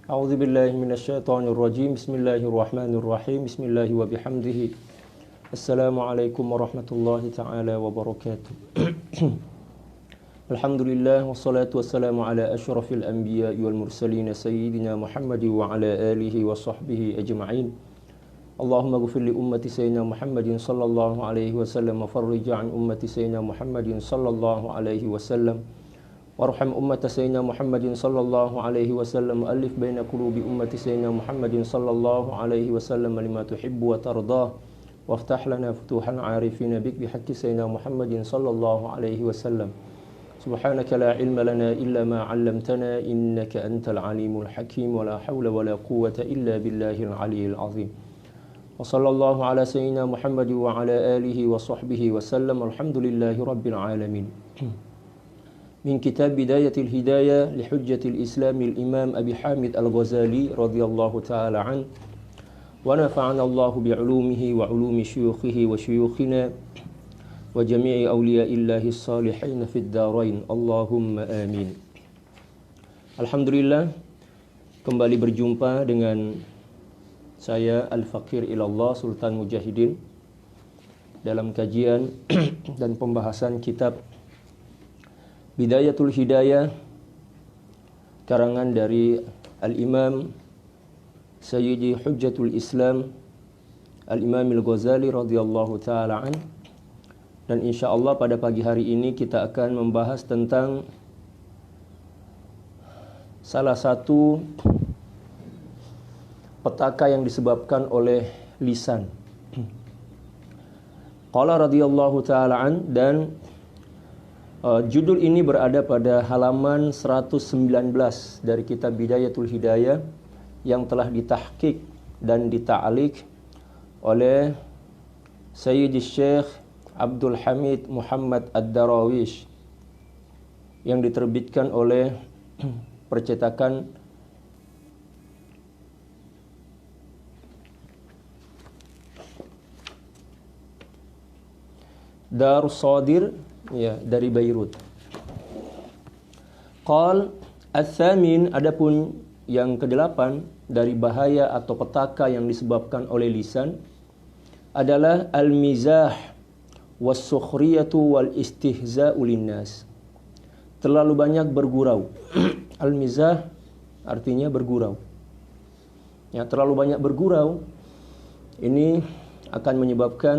A'udzu billahi minasyaitonir rajim. Bismillahirrahmanirrahim. Bismillahi wa bihamdihi. Assalamualaikum warahmatullahi taala wabarakatuh. Alhamdulillah wassalatu wassalamu ala asyrafil anbiya'i wal mursalin sayyidina Muhammadin wa ala alihi wa sahbihi ajma'in. Allahumma ighfir li ummati sayyidina Muhammadin sallallahu alaihi wasallam wa farrij 'an ummati sayyidina Muhammadin sallallahu alaihi wasallam. Warham ummata sayyidina Muhammadin sallallahu alaihi wasallam, alif baina qulubi ummati sayyidina Muhammadin sallallahu alaihi wasallam lima tuhibbu wa tardah, waftah lana futuhan arifina bik bihaqqi sayyidina Muhammadin sallallahu alaihi wasallam. Subhanaka la ilma lana illa ma 'allamtana innaka antal alimul hakim wa la hawla wa la quwwata illa billahil aliyyil azim. Wa sallallahu ala sayyidina Muhammadin wa ala alihi wa sahbihi wasallam. Alhamdulillahi rabbil alamin. من كتاب بداية الهداية لحجة الإسلام الإمام أبي حامد الغزالي رضي الله تعالى عنه ونفعنا الله بعلومه وعلوم شيوخه وشيوخنا وجميع أولياء الله الصالحين في الدارين اللهم آمين. Alhamdulillah, kembali berjumpa dengan saya Al-Faqir Ilallah Sultan Mujahidin dalam kajian dan pembahasan kitab Bidayatul Hidayah karangan dari Al-Imam Sayyidi Hujjatul Islam Al-Imam Al-Ghazali radhiyallahu taala an. Dan insyaallah pada pagi hari ini kita akan membahas tentang salah satu petaka yang disebabkan oleh lisan. Qala radhiyallahu taala an, dan judul ini berada pada halaman 119 dari kitab Bidayatul Hidayah yang telah ditahqiq dan dita'liq oleh Sayyidi Syekh Abdul Hamid Muhammad Ad-Darawish yang diterbitkan oleh percetakan Darus Sadir, ya, dari Beirut. Qal ats-tsamin, adapun yang kedelapan dari bahaya atau petaka yang disebabkan oleh lisan adalah al-mizah was-sukhriyatu wal istihza'u linnas. Terlalu banyak bergurau. Al-mizah artinya bergurau. Ya, terlalu banyak bergurau ini akan menyebabkan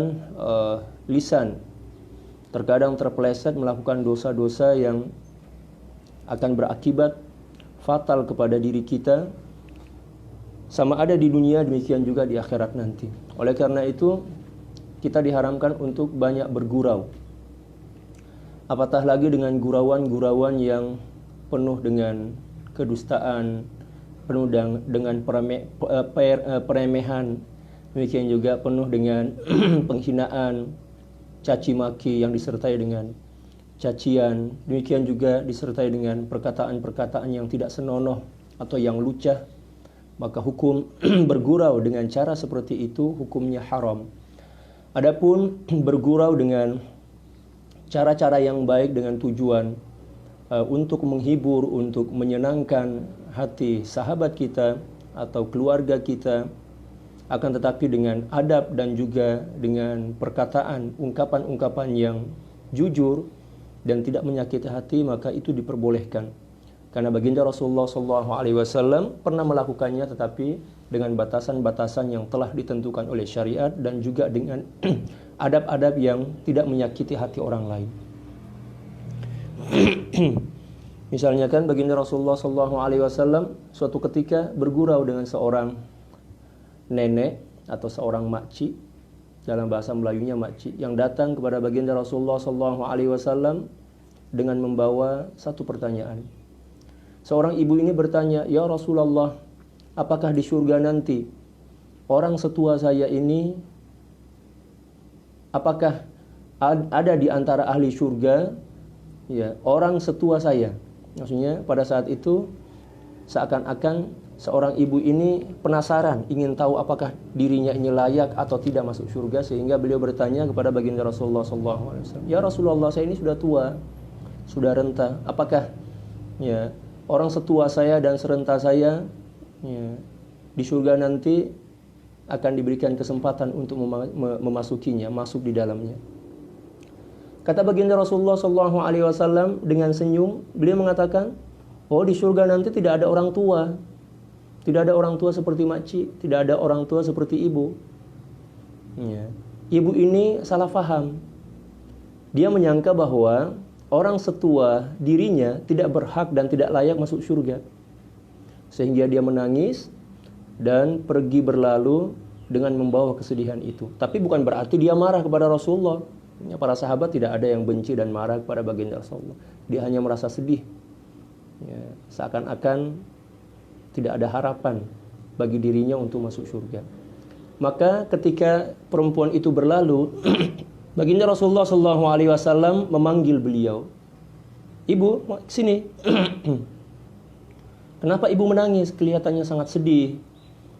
lisan terkadang terpeleset melakukan dosa-dosa yang akan berakibat fatal kepada diri kita, sama ada di dunia demikian juga di akhirat nanti. Oleh karena itu kita diharamkan untuk banyak bergurau, apatah lagi dengan gurauan-gurauan yang penuh dengan kedustaan, penuh dengan peremehan, demikian juga penuh dengan penghinaan, caci maki yang disertai dengan cacian, demikian juga disertai dengan perkataan-perkataan yang tidak senonoh atau yang lucah. Maka hukum bergurau dengan cara seperti itu hukumnya haram. Adapun bergurau dengan cara-cara yang baik dengan tujuan untuk menghibur, untuk menyenangkan hati sahabat kita atau keluarga kita, akan tetapi dengan adab dan juga dengan perkataan, ungkapan-ungkapan yang jujur dan tidak menyakiti hati, maka itu diperbolehkan. Karena baginda Rasulullah SAW pernah melakukannya, tetapi dengan batasan-batasan yang telah ditentukan oleh syariat dan juga dengan adab-adab yang tidak menyakiti hati orang lain. Misalnya kan baginda Rasulullah SAW suatu ketika bergurau dengan seorang nenek atau seorang makcik, dalam bahasa Melayunya makcik, yang datang kepada baginda Rasulullah SAW dengan membawa satu pertanyaan. Seorang ibu ini bertanya, "Ya Rasulullah, apakah di surga nanti orang setua saya ini, apakah ada di antara ahli surga, ya, orang setua saya?" Maksudnya pada saat itu seakan-akan seorang ibu ini penasaran, ingin tahu apakah dirinya ini layak atau tidak masuk surga, sehingga beliau bertanya kepada baginda Rasulullah SAW, "Ya Rasulullah, saya ini sudah tua, sudah renta. Apakah, ya, orang setua saya dan serenta saya Ya. Di surga nanti akan diberikan kesempatan untuk memasukinya, masuk di dalamnya. Kata baginda Rasulullah SAW dengan senyum, beliau mengatakan, oh di surga nanti tidak ada orang tua. Tidak ada orang tua seperti makcik, tidak ada orang tua seperti ibu. Ya. Ibu ini salah faham. Dia menyangka bahwa orang setua dirinya tidak berhak dan tidak layak masuk surga. Sehingga dia menangis dan pergi berlalu dengan membawa kesedihan itu. Tapi bukan berarti dia marah kepada Rasulullah. Para sahabat tidak ada yang benci dan marah kepada baginda Rasulullah. Dia hanya merasa sedih. Ya, seakan-akan tidak ada harapan bagi dirinya untuk masuk surga. Maka ketika perempuan itu berlalu, baginda Rasulullah SAW memanggil beliau. Ibu, sini. Kenapa ibu menangis? Kelihatannya sangat sedih,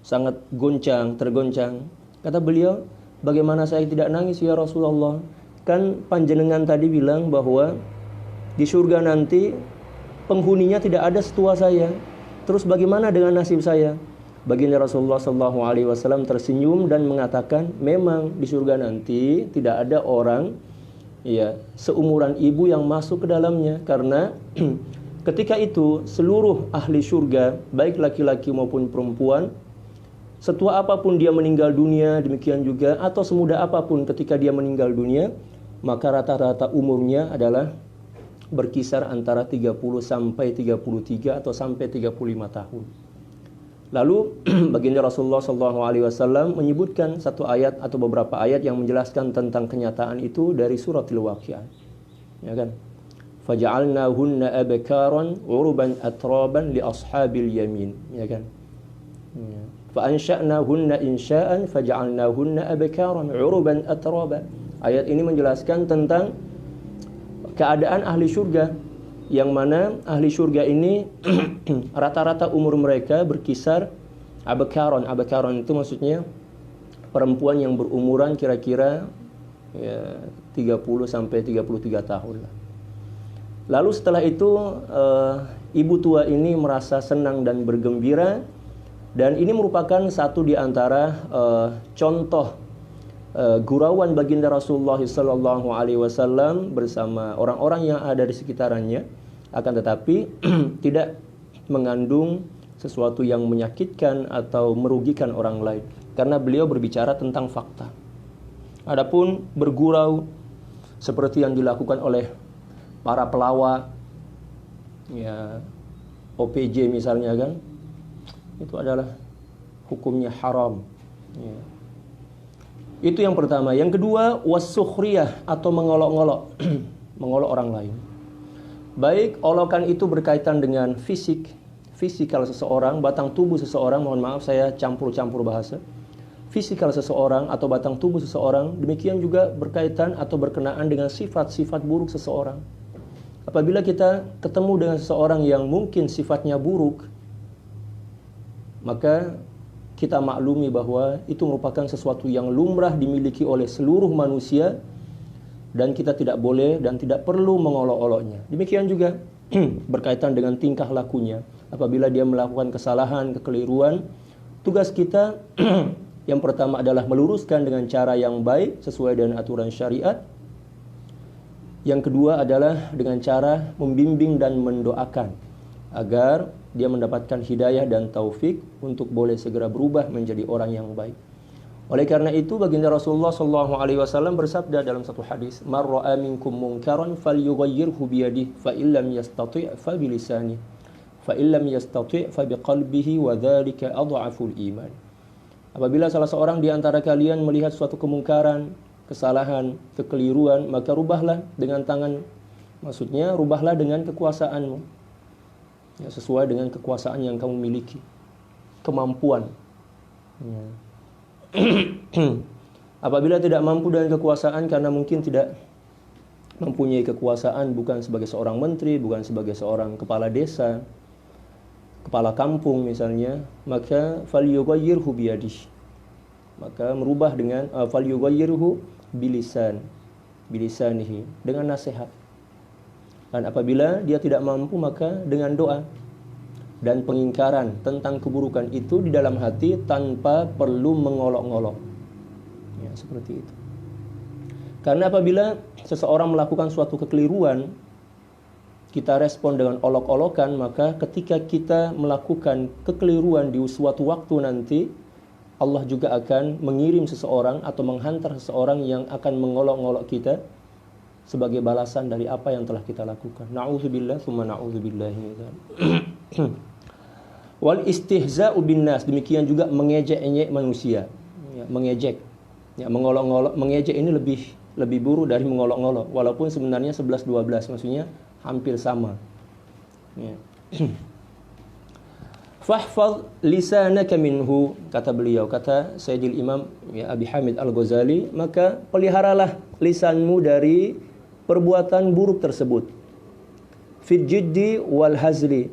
sangat tergoncang. Kata beliau, bagaimana saya tidak nangis ya Rasulullah? Kan panjenengan tadi bilang bahwa di surga nanti penghuninya tidak ada setua saya. Terus bagaimana dengan nasib saya? Baginda Rasulullah SAW tersenyum dan mengatakan, memang di surga nanti tidak ada orang seumuran ibu yang masuk ke dalamnya, karena ketika itu seluruh ahli surga, baik laki-laki maupun perempuan, setua apapun dia meninggal dunia, demikian juga atau semuda apapun ketika dia meninggal dunia, maka rata-rata umurnya adalah berkisar antara 30 sampai 33 atau sampai 35 tahun. Lalu baginda Rasulullah SAW menyebutkan satu ayat atau beberapa ayat yang menjelaskan tentang kenyataan itu dari surat Al-Waqi'ah. Ya kan? Faja'alnahunna abkaran uruban atraban li ashabil yamin. Ya kan? Ya. Fa ansha'nahunna insha'an faja'alnahunna abkaran uruban atraban. Ayat ini menjelaskan tentang keadaan ahli surga, yang mana ahli surga ini rata-rata umur mereka berkisar abkaron. Abkaron itu maksudnya perempuan yang berumuran kira-kira 30 sampai 33 tahun lah. Lalu setelah itu ibu tua ini merasa senang dan bergembira, dan ini merupakan satu di antara contoh gurauan baginda Rasulullah SAW bersama orang-orang yang ada di sekitarannya, akan tetapi tidak mengandung sesuatu yang menyakitkan atau merugikan orang lain, karena beliau berbicara tentang fakta. Adapun bergurau seperti yang dilakukan oleh para pelawak, OPJ misalnya kan, itu adalah hukumnya haram. Itu yang pertama. Yang kedua, was-sukhriyah atau mengolok-olok mengolok orang lain. Baik olokan itu berkaitan dengan fisikal seseorang, batang tubuh seseorang, mohon maaf saya campur-campur bahasa. Fisikal seseorang atau batang tubuh seseorang, demikian juga berkaitan atau berkenaan dengan sifat-sifat buruk seseorang. Apabila kita ketemu dengan seseorang yang mungkin sifatnya buruk, maka kita maklumi bahwa itu merupakan sesuatu yang lumrah dimiliki oleh seluruh manusia, dan kita tidak boleh dan tidak perlu mengolok-oloknya. Demikian juga berkaitan dengan tingkah lakunya. Apabila dia melakukan kesalahan, kekeliruan, tugas kita yang pertama adalah meluruskan dengan cara yang baik sesuai dengan aturan syariat. Yang kedua adalah dengan cara membimbing dan mendoakan agar dia mendapatkan hidayah dan taufik untuk boleh segera berubah menjadi orang yang baik. Oleh karena itu baginda Rasulullah SAW bersabda dalam satu hadis, "Man ra'a minkum munkaran falyughayyirhu biyadihi, fa illam yastati' fa bilisanihi, fa illam yastati' fa biqalbihi wa dzalika adhaful iman." Apabila salah seorang di antara kalian melihat suatu kemungkaran, kesalahan, kekeliruan, maka rubahlah dengan tangan. Maksudnya rubahlah dengan kekuasaanmu. Ya, sesuai dengan kekuasaan yang kamu miliki, kemampuan. Ya. Apabila tidak mampu dengan kekuasaan, karena mungkin tidak mempunyai kekuasaan, bukan sebagai seorang menteri, bukan sebagai seorang kepala desa, kepala kampung misalnya, maka falyughayyirhu biyadihi, maka merubah dengan falyughayyirhu bilisanihi, dengan nasihat. Dan apabila dia tidak mampu, maka dengan doa. dan pengingkaran tentang keburukan itu di dalam hati tanpa perlu mengolok-ngolok. Ya, seperti itu. Karena apabila seseorang melakukan suatu kekeliruan, kita respon dengan olok-olokan, maka ketika kita melakukan kekeliruan di suatu waktu nanti, Allah juga akan mengirim seseorang atau menghantar seseorang yang akan mengolok-ngolok kita sebagai balasan dari apa yang telah kita lakukan. Na'udzubillah, tsumma na'udzubillah. Wal istihza'u bin nas, demikian juga mengejek-ngejek manusia. Ya, mengejek. Ya, mengolok-ngolok, mengejek ini lebih buruk dari mengolok-ngolok, walaupun sebenarnya 11-12, maksudnya hampir sama. Ya. Fahfaz lisanaka minhu, kata beliau, kata Sayyidil Imam ya, Abi Hamid Al-Ghazali, maka peliharalah lisanmu dari perbuatan buruk tersebut. Fid jiddi wal hazli,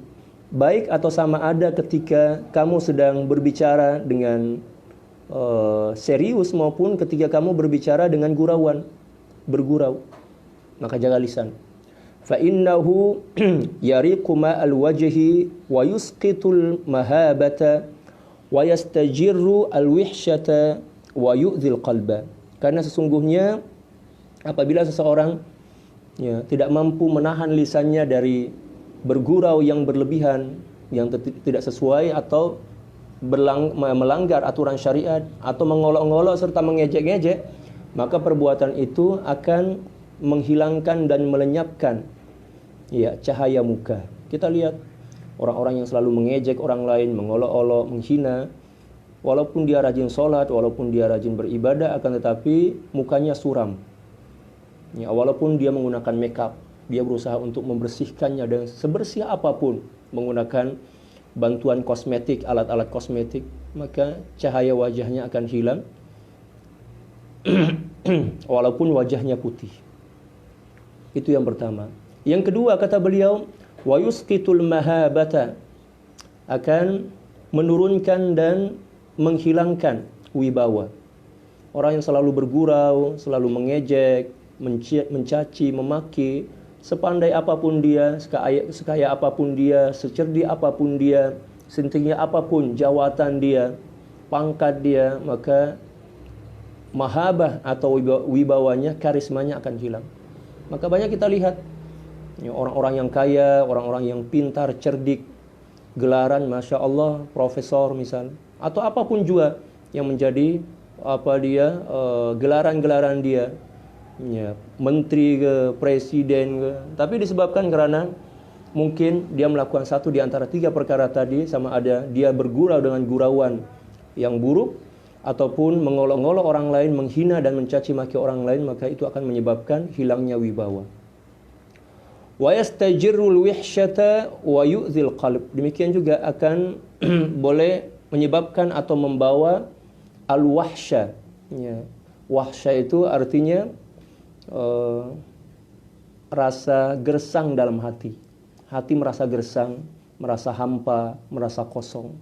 baik atau sama ada ketika kamu sedang berbicara dengan serius maupun ketika kamu berbicara dengan gurauan, bergurau, maka jaga lisan. Fa innahu yariqu ma'al wajhi wa yusqitul mahabata wa yastajirru al-wihsyata wa yu'dhil qalba. Karena sesungguhnya apabila seseorang ya, tidak mampu menahan lisannya dari bergurau yang berlebihan, yang tidak sesuai atau melanggar aturan syariat atau mengolok-ngolok serta mengejek-ngejek, maka perbuatan itu akan menghilangkan dan melenyapkan ya cahaya muka. Kita lihat orang-orang yang selalu mengejek orang lain, mengolok-olok, menghina, walaupun dia rajin sholat, walaupun dia rajin beribadah, akan tetapi mukanya suram. Ya, walaupun dia menggunakan makeup, dia berusaha untuk membersihkannya dengan sebersih apapun, menggunakan bantuan kosmetik, alat-alat kosmetik, maka cahaya wajahnya akan hilang walaupun wajahnya putih. Itu yang pertama. Yang kedua, kata beliau, wa yusqitul mahabata, akan menurunkan dan menghilangkan wibawa. Orang yang selalu bergurau, selalu mengejek, mencaci, memaki, sepandai apapun dia, sekaya apapun dia, secerdik apapun dia, setinggi apapun jawatan dia, pangkat dia, maka mahabah atau wibawanya, karismanya akan hilang. Maka banyak kita lihat ya, orang-orang yang kaya, orang-orang yang pintar, cerdik, gelaran Masya Allah, profesor misal, atau apapun juga yang menjadi gelaran-gelaran dia, ya, menteri ke, presiden ke, tapi disebabkan karena mungkin dia melakukan satu di antara 3 perkara tadi, sama ada dia bergurau dengan gurauan yang buruk, ataupun mengolok-ngolok orang lain, menghina dan mencaci maki orang lain, maka itu akan menyebabkan hilangnya wibawa. Wa yastajirul wihsyata wa yu'dhil qalb, demikian juga akan boleh menyebabkan atau membawa al-wahsya. Ya. Wahsya itu artinya rasa gersang dalam hati. Hati merasa gersang, merasa hampa, merasa kosong.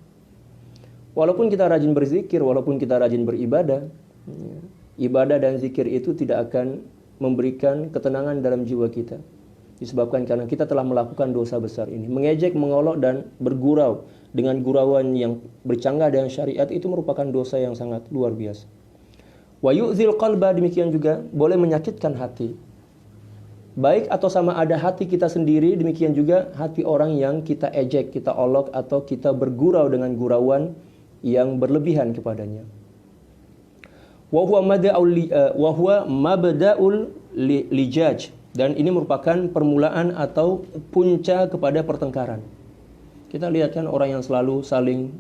Walaupun kita rajin berzikir, walaupun kita rajin beribadah, ya, ibadah dan zikir itu tidak akan memberikan ketenangan dalam jiwa kita. Disebabkan karena kita telah melakukan dosa besar ini. Mengejek, mengolok dan bergurau dengan gurauan yang bercanggah dengan syariat itu merupakan dosa yang sangat luar biasa. Wa yu'zil qalba, demikian juga boleh menyakitkan hati. Baik atau sama ada hati kita sendiri, demikian juga hati orang yang kita ejek, kita olok atau kita bergurau dengan gurauan yang berlebihan kepadanya. Wa huwa mabda'ul lijaj, dan ini merupakan permulaan atau punca kepada pertengkaran. Kita lihat kan orang yang selalu saling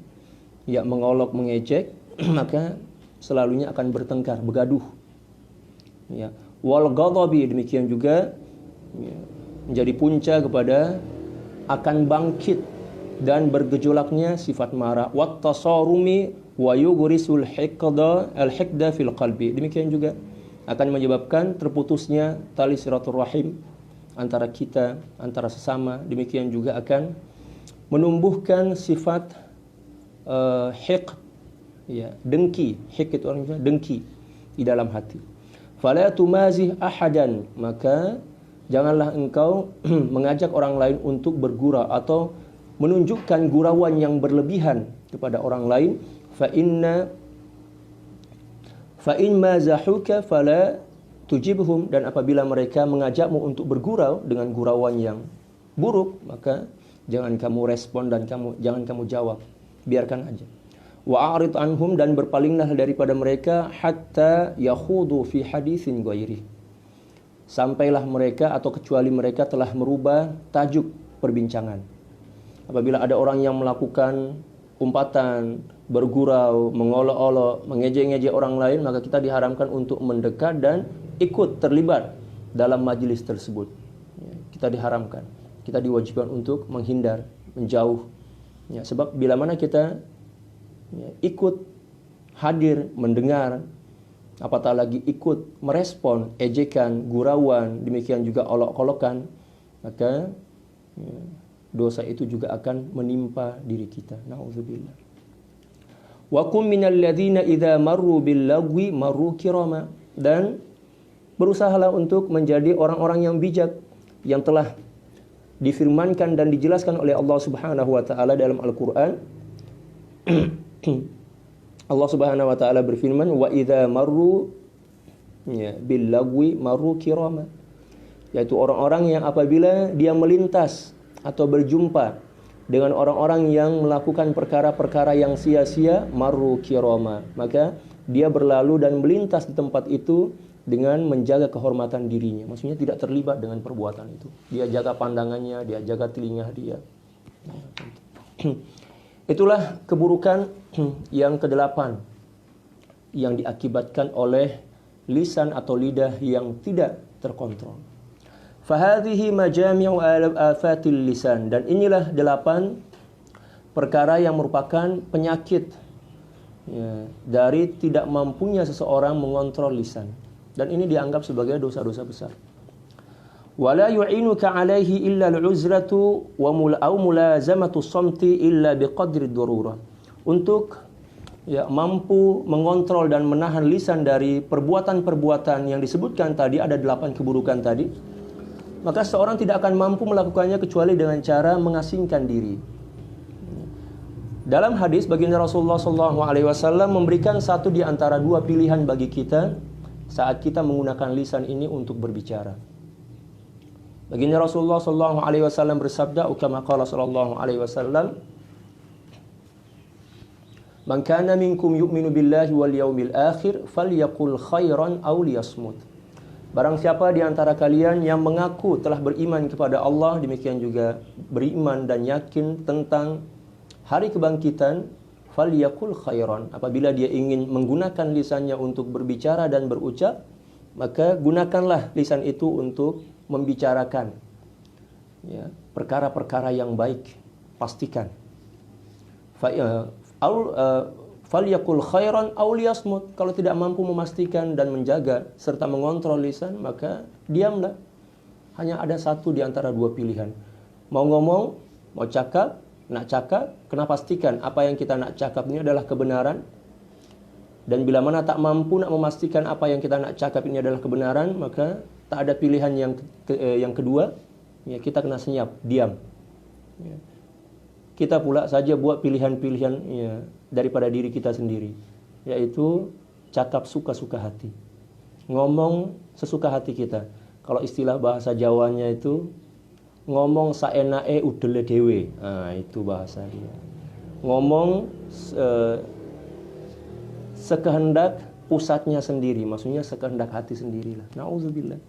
ya mengolok, mengejek, maka selalunya akan bertengkar, bergaduh. Ya, wal ghadabi, demikian juga ya, menjadi punca kepada akan bangkit dan bergejolaknya sifat marah. Wat tasarumi wa yughrisul al-hiqda fil qalbi, demikian juga akan menyebabkan terputusnya tali silaturahim antara kita, antara sesama. Demikian juga akan menumbuhkan sifat hiqd, ya, dengki. Hiqd itu artinya dengki di dalam hati. Fala tumazih ahadan, maka janganlah engkau mengajak orang lain untuk bergurau atau menunjukkan gurauan yang berlebihan kepada orang lain, fa in mazahuka fala tujibhum, dan apabila mereka mengajakmu untuk bergurau dengan gurauan yang buruk, maka jangan kamu respon dan jangan kamu jawab, biarkan aja. Wa a'rid anhum, dan berpalinglah daripada mereka, hatta yakhudu fi haditsin ghairi, sampailah mereka atau kecuali mereka telah merubah tajuk perbincangan. Apabila ada orang yang melakukan umpatan, bergurau, mengolok-olok, mengejek-ngejek orang lain, maka kita diharamkan untuk mendekat dan ikut terlibat dalam majelis tersebut. Kita diharamkan, kita diwajibkan untuk menghindar, menjauh. Sebab bila mana kita ikut hadir, mendengar, apatah lagi ikut merespon ejekan, gurauan, demikian juga olok-olokan, maka dosa itu juga akan menimpa diri kita. Nauzubillah. Wa kum minal ladzina idza marru bil lagwi marru kirama, dan berusahalah untuk menjadi orang-orang yang bijak yang telah difirmankan dan dijelaskan oleh Allah Subhanahu wa taala dalam Al-Qur'an. Allah Subhanahu wa taala berfirman, wa idza marru bil lagwi marru kirama, yaitu orang-orang yang apabila dia melintas atau berjumpa dengan orang-orang yang melakukan perkara-perkara yang sia-sia, marru kirama, maka dia berlalu dan melintas di tempat itu dengan menjaga kehormatan dirinya. Maksudnya tidak terlibat dengan perbuatan itu. Dia jaga pandangannya, dia jaga telinga dia. Itulah keburukan yang kedelapan yang diakibatkan oleh lisan atau lidah yang tidak terkontrol. Fahadhihi majami'u afatil lisan, dan inilah 8 perkara yang merupakan penyakit dari tidak mampunya seseorang mengontrol lisan, dan ini dianggap sebagai dosa-dosa besar. Wala yu'inuka 'alaihi illa al-'uzratu wa mulazamatu samti illa biqadri ad-darurah. Untuk mampu mengontrol dan menahan lisan dari perbuatan-perbuatan yang disebutkan tadi, ada 8 keburukan tadi, maka seorang tidak akan mampu melakukannya kecuali dengan cara mengasingkan diri. Dalam hadis, baginda Rasulullah SAW memberikan satu di antara 2 pilihan bagi kita saat kita menggunakan lisan ini untuk berbicara. Baginda Rasulullah SAW bersabda, kama qala sallallahu alaihi wasallam, man kana minkum yu'minu billahi wal yawmil akhir falyaqul khairan aw liyasmut. Barang siapa di antara kalian yang mengaku telah beriman kepada Allah, demikian juga beriman dan yakin tentang hari kebangkitan, falyaqul khairan. Apabila dia ingin menggunakan lisannya untuk berbicara dan berucap, maka gunakanlah lisan itu untuk membicarakan perkara-perkara yang baik, pastikan. Falyaqul khairan aw liyasmut. Kalau tidak mampu memastikan dan menjaga serta mengontrol lisan, maka diamlah. Hanya ada satu di antara 2 pilihan. Mau ngomong, mau cakap, nak cakap, kena pastikan apa yang kita nak cakap ini adalah kebenaran. Dan bila mana tak mampu nak memastikan apa yang kita nak cakap ini adalah kebenaran, maka tak ada pilihan yang kedua, kita kena senyap, diam. Kita pula saja buat pilihan-pilihan daripada diri kita sendiri, yaitu cakap suka-suka hati, ngomong sesuka hati kita. Kalau istilah bahasa Jawanya itu ngomong saenake udele dhewe. Itu bahasa dia. Ngomong sekehendak pusatnya sendiri, maksudnya sekehendak hati sendirilah. Nauzubillah.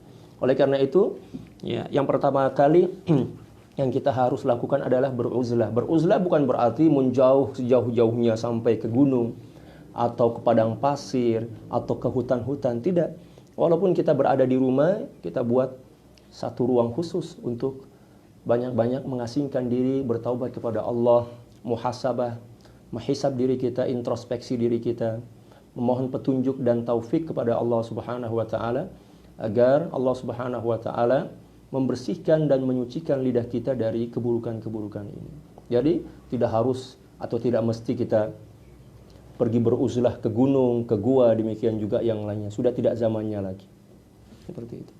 Oleh karena itu, yang pertama kali yang kita harus lakukan adalah beruzlah. Beruzlah bukan berarti menjauh sejauh-jauhnya sampai ke gunung atau ke padang pasir atau ke hutan-hutan, tidak. Walaupun kita berada di rumah, kita buat satu ruang khusus untuk banyak-banyak mengasingkan diri, bertaubat kepada Allah, muhasabah, menghisab diri kita, introspeksi diri kita, memohon petunjuk dan taufik kepada Allah Subhanahu wa taala agar Allah Subhanahu wa taala membersihkan dan menyucikan lidah kita dari keburukan-keburukan ini. Jadi tidak harus atau tidak mesti kita pergi beruzlah ke gunung, ke gua, demikian juga yang lainnya. Sudah tidak zamannya lagi. Seperti itu.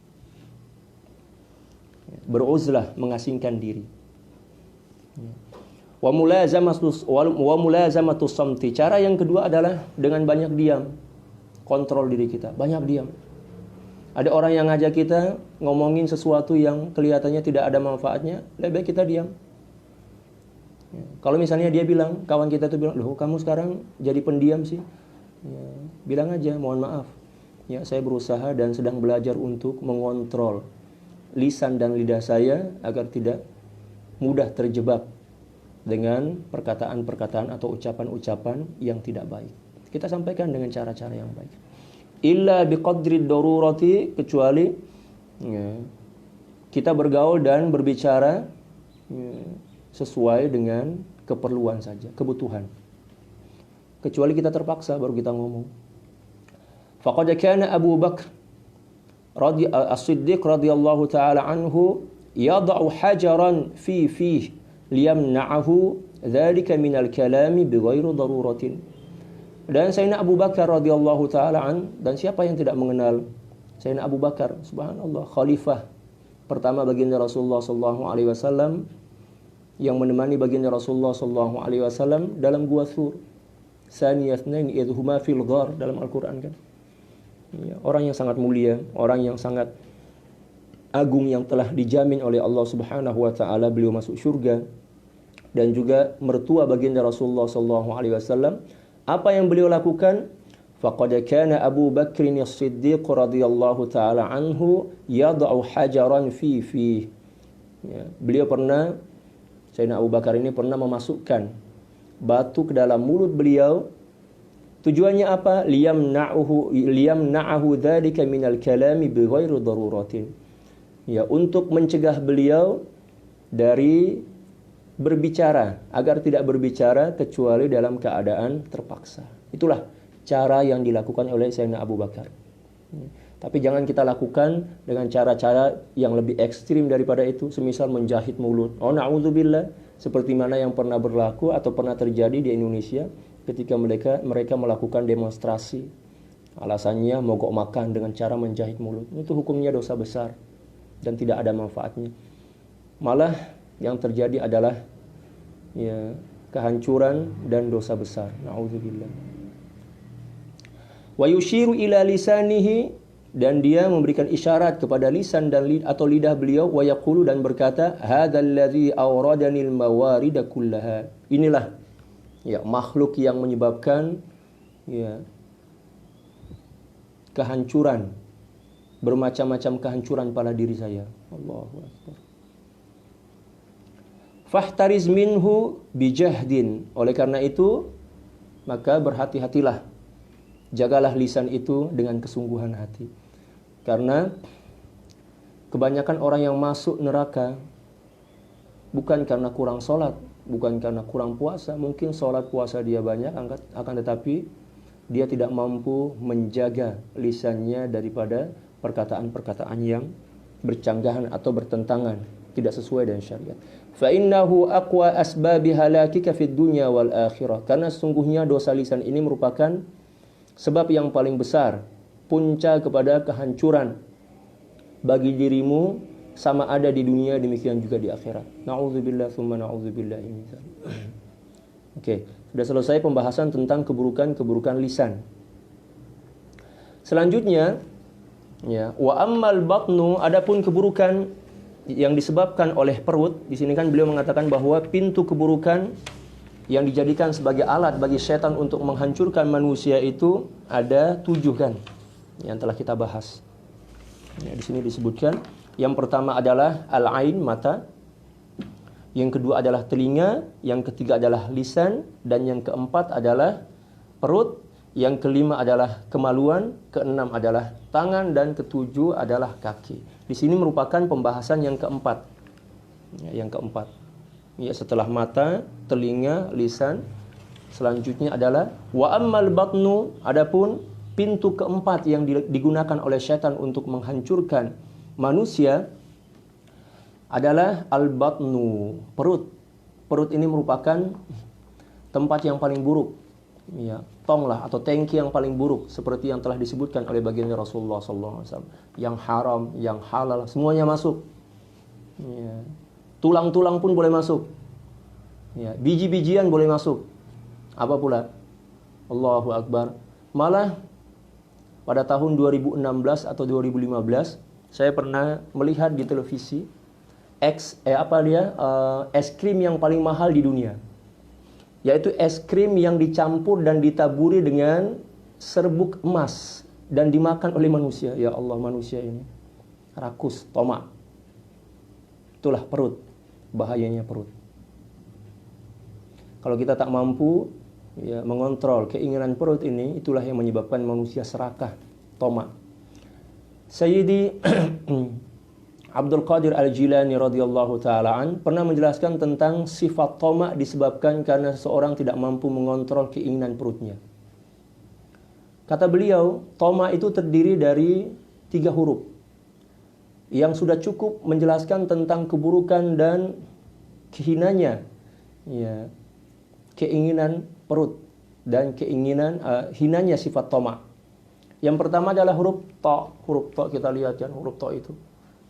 Beruzlah, mengasingkan diri. Wa mulazamatus samti. Cara yang kedua adalah dengan banyak diam. Kontrol diri kita, banyak diam. Ada orang yang ngajak kita ngomongin sesuatu yang kelihatannya tidak ada manfaatnya, lebih baik kita diam. Ya. Kalau misalnya dia bilang, kawan kita tuh bilang, "Loh, kamu sekarang jadi pendiam sih." Ya, bilang aja, "Mohon maaf. Ya, saya berusaha dan sedang belajar untuk mengontrol lisan dan lidah saya agar tidak mudah terjebak dengan perkataan-perkataan atau ucapan-ucapan yang tidak baik." Kita sampaikan dengan cara-cara yang baik. Illa biqadri darurati, kecuali ya, kita bergaul dan berbicara ya, sesuai dengan keperluan saja, kebutuhan. Kecuali kita terpaksa baru kita ngomong. Faqad kana Abu Bakar As-Siddiq radhiyallahu taala anhu yad'u hajaran fi fihi liyamna'ahu dzalika minal kalami bighairi daruratin. Dan Sayyidina Abu Bakar radhiyallahu taala dan siapa yang tidak mengenal Sayyidina Abu Bakar, subhanallah, khalifah pertama baginda Rasulullah sallallahu alaihi wasallam yang menemani baginda Rasulullah sallallahu alaihi wasallam dalam gua Tsur. Saniyatnain idhuma fil ghar dalam Al-Qur'an kan. Ya, orang yang sangat mulia, orang yang sangat agung yang telah dijamin oleh Allah Subhanahu wa taala beliau masuk surga, dan juga mertua baginda Rasulullah sallallahu alaihi wasallam. Apa yang beliau lakukan? Faqad kana Abu Bakr As-Siddiq radhiyallahu taala anhu yad'u hajaran fi. Ya, beliau pernah, Sayyidina Abu Bakar ini pernah memasukkan batu ke dalam mulut beliau. Tujuannya apa? Liyamna'ahu dzalika minal kalami bighairi daruratin. Ya, untuk mencegah beliau dari berbicara, agar tidak berbicara kecuali dalam keadaan terpaksa. Itulah cara yang dilakukan oleh Sayyidina Abu Bakar. Tapi jangan kita lakukan dengan cara-cara yang lebih ekstrim daripada itu, semisal menjahit mulut. Oh, na'udzubillah, seperti mana yang pernah berlaku atau pernah terjadi di Indonesia ketika mereka melakukan demonstrasi. Alasannya mogok makan dengan cara menjahit mulut. Itu hukumnya dosa besar dan tidak ada manfaatnya. Malah yang terjadi adalah ya, kehancuran dan dosa besar. Na'udzubillah. Wa yushiru ila lisanihi, dan dia memberikan isyarat kepada lisan dan atau lidah beliau, wa yaqulu, dan berkata, hadzal ladzi awradanil mawarida kullaha. Inilah ya makhluk yang menyebabkan ya kehancuran, bermacam-macam kehancuran pada diri saya. Allahu akbar. Fahtariz minhu bijahdin. Oleh karena itu, maka berhati-hatilah. Jagalah lisan itu dengan kesungguhan hati. Karena kebanyakan orang yang masuk neraka bukan karena kurang sholat, bukan karena kurang puasa. Mungkin sholat puasa dia banyak, akan tetapi dia tidak mampu menjaga lisannya daripada perkataan-perkataan yang bercanggahan atau bertentangan, tidak sesuai dengan syariat. Fa innahu aqwa asbabi halakika fid dunya wal akhirah. Karena sesungguhnya dosa lisan ini merupakan sebab yang paling besar, punca kepada kehancuran bagi dirimu, sama ada di dunia demikian juga di akhirat. Na'udzubillah tsumma na'udzubillah. Oke, sudah selesai pembahasan tentang keburukan-keburukan lisan. Selanjutnya, ya, wa ammal batnu, adapun keburukan yang disebabkan oleh perut. Di sini kan beliau mengatakan bahwa pintu keburukan yang dijadikan sebagai alat bagi setan untuk menghancurkan manusia itu ada 7 kan, yang telah kita bahas. Ya, di sini disebutkan, yang pertama adalah al-ain, mata. Yang kedua adalah telinga, yang ketiga adalah lisan, dan yang keempat adalah perut. Yang kelima adalah kemaluan, keenam adalah tangan, dan ketujuh adalah kaki. Di sini merupakan pembahasan yang keempat. Ya, yang keempat. Ya, setelah mata, telinga, lisan, selanjutnya adalah wa ammal batnu, adapun pintu keempat yang digunakan oleh syaitan untuk menghancurkan manusia adalah al-batnu, perut. Perut ini merupakan tempat yang paling buruk. Ya, tong lah atau tangki yang paling buruk, seperti yang telah disebutkan oleh baginda Rasulullah SAW. Yang haram, yang halal, semuanya masuk. Ya. Tulang-tulang pun boleh masuk. Ya, biji-bijian boleh masuk. Apa pula? Allahu Akbar. Malah pada tahun 2016 atau 2015 saya pernah melihat di televisi es krim yang paling mahal di dunia. Yaitu es krim yang dicampur dan ditaburi dengan serbuk emas dan dimakan oleh manusia. Ya Allah, manusia ini rakus, tomak. Itulah perut, bahayanya perut. Kalau kita tak mampu mengontrol keinginan perut ini, itulah yang menyebabkan manusia serakah, tomak. Sayyidi Abdul Qadir Al-Jilani radhiyallahu ta'ala pernah menjelaskan tentang sifat tomak disebabkan karena seseorang tidak mampu mengontrol keinginan perutnya. Kata beliau, tomak itu terdiri dari 3 huruf yang sudah cukup menjelaskan tentang keburukan dan kehinanya keinginan perut dan keinginan hinanya sifat tomak. Yang pertama adalah huruf ta. Huruf ta kita lihat kan, huruf ta itu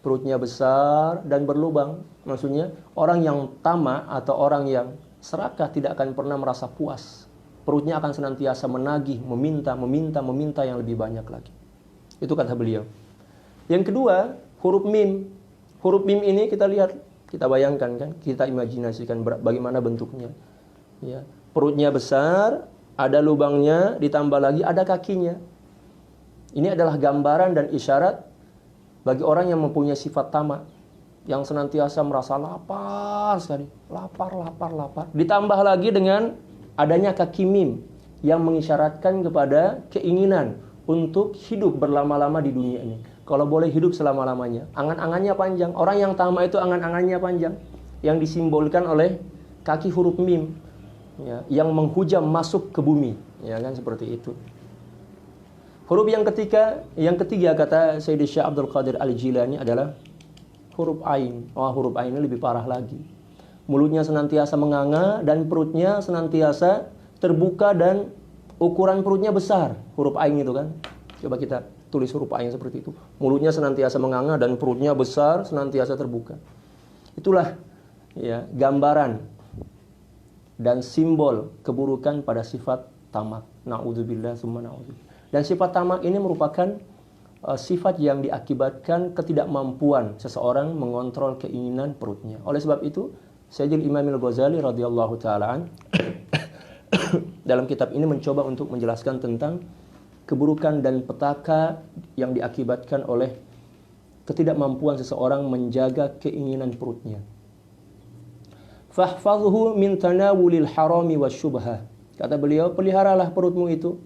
perutnya besar dan berlubang. Maksudnya orang yang tamak atau orang yang serakah tidak akan pernah merasa puas. Perutnya akan senantiasa menagih, meminta yang lebih banyak lagi. Itu kata beliau. Yang kedua, huruf mim. Huruf mim ini kita lihat, kita bayangkan kan, kita imajinasikan bagaimana bentuknya. Ya, perutnya besar, ada lubangnya, ditambah lagi ada kakinya. Ini adalah gambaran dan isyarat bagi orang yang mempunyai sifat tamak, yang senantiasa merasa lapar sekali, lapar. Ditambah lagi dengan adanya kaki mim yang mengisyaratkan kepada keinginan untuk hidup berlama-lama di dunia ini. Kalau boleh hidup selama-lamanya, angan-angannya panjang. Orang yang tamak itu angan-angannya panjang, yang disimbolkan oleh kaki huruf mim. Ya, yang menghujam masuk ke bumi, ya kan, seperti itu. Huruf yang ketiga kata Sayyidi Syekh Abdul Qadir Al-Jilani adalah huruf ain. Huruf ain ini lebih parah lagi. Mulutnya senantiasa menganga dan perutnya senantiasa terbuka dan ukuran perutnya besar. Huruf ain itu kan. Coba kita tulis huruf ain seperti itu. Mulutnya senantiasa menganga dan perutnya besar, senantiasa terbuka. Itulah gambaran dan simbol keburukan pada sifat tamak. Na'udzubillah summa na'udzubillah. Dan sifat tamak ini merupakan sifat yang diakibatkan ketidakmampuan seseorang mengontrol keinginan perutnya. Oleh sebab itu, Sayyidil Imam Al-Ghazali radhiyallahu ta'ala dalam kitab ini mencoba untuk menjelaskan tentang keburukan dan petaka yang diakibatkan oleh ketidakmampuan seseorang menjaga keinginan perutnya. Fahfazhu min tanawulil harami wasyubhah. Kata beliau, peliharalah perutmu itu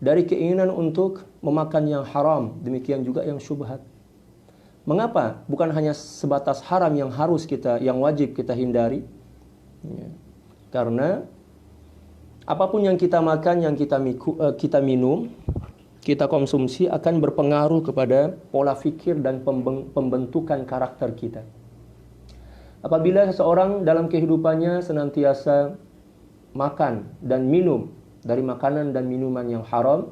dari keinginan untuk memakan yang haram, demikian juga yang syubhat. Mengapa? Bukan hanya sebatas haram yang wajib kita hindari. Karena apapun yang kita makan, yang kita minum, kita konsumsi akan berpengaruh kepada pola fikir dan pembentukan karakter kita. Apabila seseorang dalam kehidupannya senantiasa makan dan minum dari makanan dan minuman yang haram,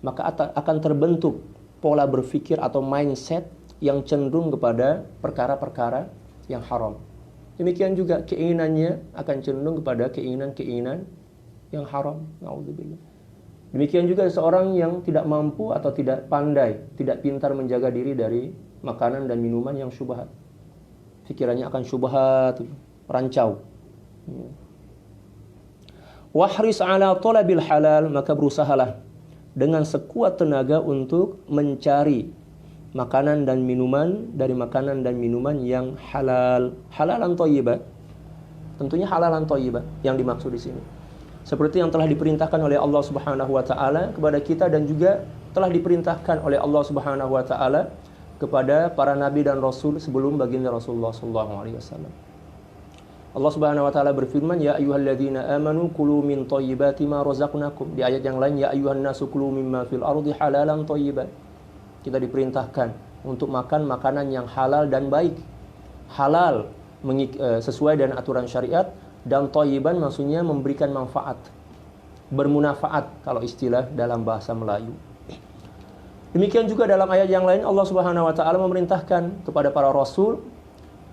maka akan terbentuk pola berpikir atau mindset yang cenderung kepada perkara-perkara yang haram. Demikian juga keinginannya akan cenderung kepada keinginan-keinginan yang haram. Na'udzubillah. Demikian juga seorang yang tidak mampu atau tidak pandai, tidak pintar menjaga diri dari makanan dan minuman yang syubhat. Pikirannya akan syubhat, rancau. Wahris ala talabil halal, maka berusahalah dengan sekuat tenaga untuk mencari makanan dan minuman dari makanan dan minuman yang halal, halalan thayyibah. Tentunya halalan thayyibah yang dimaksud di sini. Seperti yang telah diperintahkan oleh Allah Subhanahu wa taala kepada kita dan juga telah diperintahkan oleh Allah Subhanahu wa taala kepada para nabi dan rasul sebelum baginda Rasulullah sallallahu alaihi wasallam. Allah Subhanahu wa taala berfirman, ya ayyuhalladzina amanu kulu min thayyibati ma razaqnakum. Di ayat yang lain, ya ayyuhan nasu kulu mimma fil ardi halalan thayyiban. Kita diperintahkan untuk makan makanan yang halal dan baik. Halal sesuai dengan aturan syariat, dan thayyiban maksudnya memberikan manfaat, bermunafaat kalau istilah dalam bahasa Melayu. Demikian juga dalam ayat yang lain Allah Subhanahu wa taala memerintahkan kepada para rasul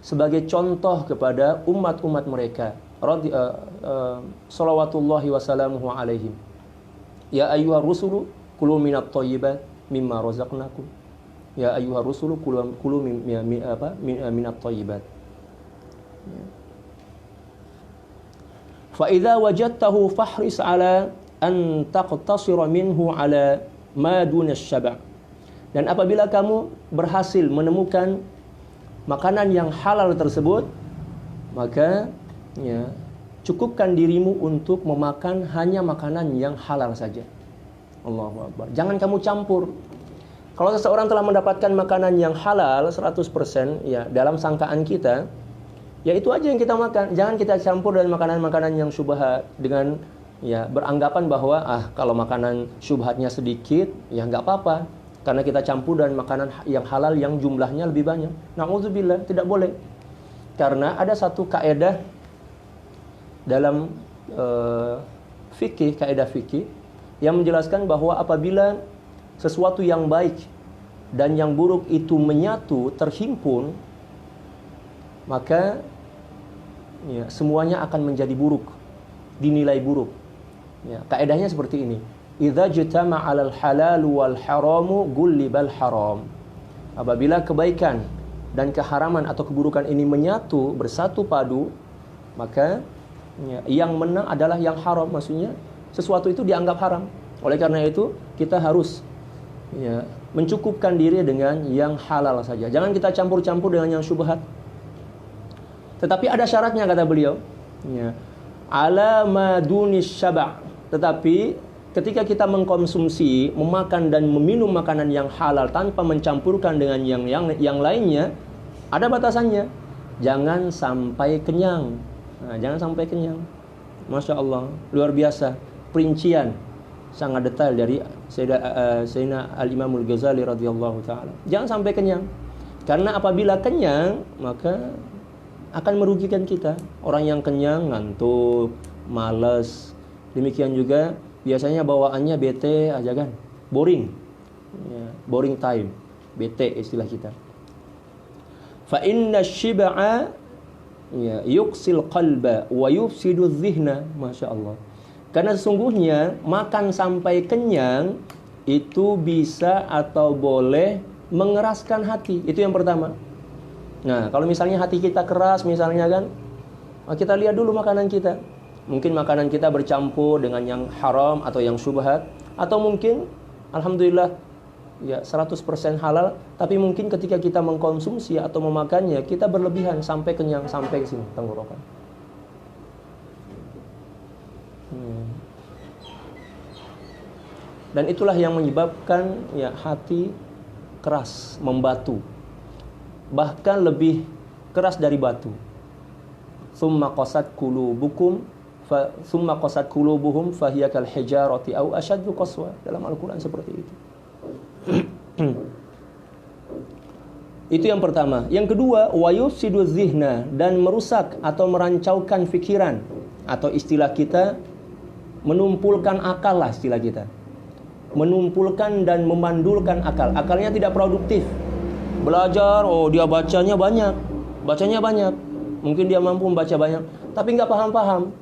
sebagai contoh kepada umat-umat mereka salawatullahi wasalamuhu alaihim. Ya ayyuhar rusulu kulu minat thayyibat mimma razaqnakum. Ya ayyuhar rusulu kulu minat thayyibat. Fa idza wajadtahu fahris ala an taqtasira minhu ala ma duna syaba'. Dan apabila kamu berhasil menemukan makanan yang halal tersebut, maka ya, cukupkan dirimu untuk memakan hanya makanan yang halal saja. Allahu Akbar. Jangan kamu campur. Kalau seseorang telah mendapatkan makanan yang halal 100% ya dalam sangkaan kita, ya itu aja yang kita makan. Jangan kita campur dengan makanan-makanan yang syubhat dengan ya beranggapan bahwa kalau makanan syubhatnya sedikit ya nggak apa-apa karena kita campur dengan makanan yang halal yang jumlahnya lebih banyak. Na'udzubillah, tidak boleh. Karena ada satu kaidah dalam kaidah fikih yang menjelaskan bahwa apabila sesuatu yang baik dan yang buruk itu menyatu, terhimpun, maka ya, semuanya akan menjadi buruk, dinilai buruk. Ya, kaidahnya seperti ini. Idza jatama'al halal wal haramu gullibal haram. Apabila kebaikan dan keharaman atau keburukan ini menyatu, bersatu padu, maka ya, yang menang adalah yang haram. Maksudnya sesuatu itu dianggap haram. Oleh karena itu kita harus ya, mencukupkan diri dengan yang halal saja. Jangan kita campur-campur dengan yang syubhat. Tetapi ada syaratnya kata beliau. Ya. Ala madunis syaba'. Tetapi ketika kita mengkonsumsi, memakan dan meminum makanan yang halal tanpa mencampurkan dengan yang lainnya, ada batasannya. Jangan sampai kenyang. Nah, jangan sampai kenyang. Masya Allah, luar biasa. Perincian sangat detail dari Sayyidina Al-Imamul Ghazali radhiyallahu ta'ala. Jangan sampai kenyang. Karena apabila kenyang, maka akan merugikan kita. Orang yang kenyang, ngantuk, malas. Demikian juga biasanya bawaannya bete aja kan. Boring. Ya, boring time. Bete istilah kita. Fa inna syib'a ya yuksil qalba wa yufsidu dhihna. Masya Allah. Karena sesungguhnya makan sampai kenyang itu bisa atau boleh mengeraskan hati. Itu yang pertama. Nah, kalau misalnya hati kita keras misalnya kan, kita lihat dulu makanan kita. Mungkin makanan kita bercampur dengan yang haram atau yang syubhat, atau mungkin alhamdulillah ya 100% halal, tapi mungkin ketika kita mengkonsumsi atau memakannya kita berlebihan sampai kenyang, sampai ke sini tenggorokan. Dan itulah yang menyebabkan ya hati keras, membatu. Bahkan lebih keras dari batu. Tsumma qasat qulubukum tsumma qasat qulubuhum fahiya kal hijarati aw ashaddu qaswa. Dalam Al-Qur'an seperti itu. Itu yang pertama. Yang kedua, wa yufsidu dzihna, dan merusak atau merancaukan pikiran, atau istilah kita menumpulkan akal lah istilah kita. Menumpulkan dan memandulkan akal. Akalnya tidak produktif. Belajar, dia bacanya banyak. Mungkin dia mampu membaca banyak, tapi nggak paham-paham.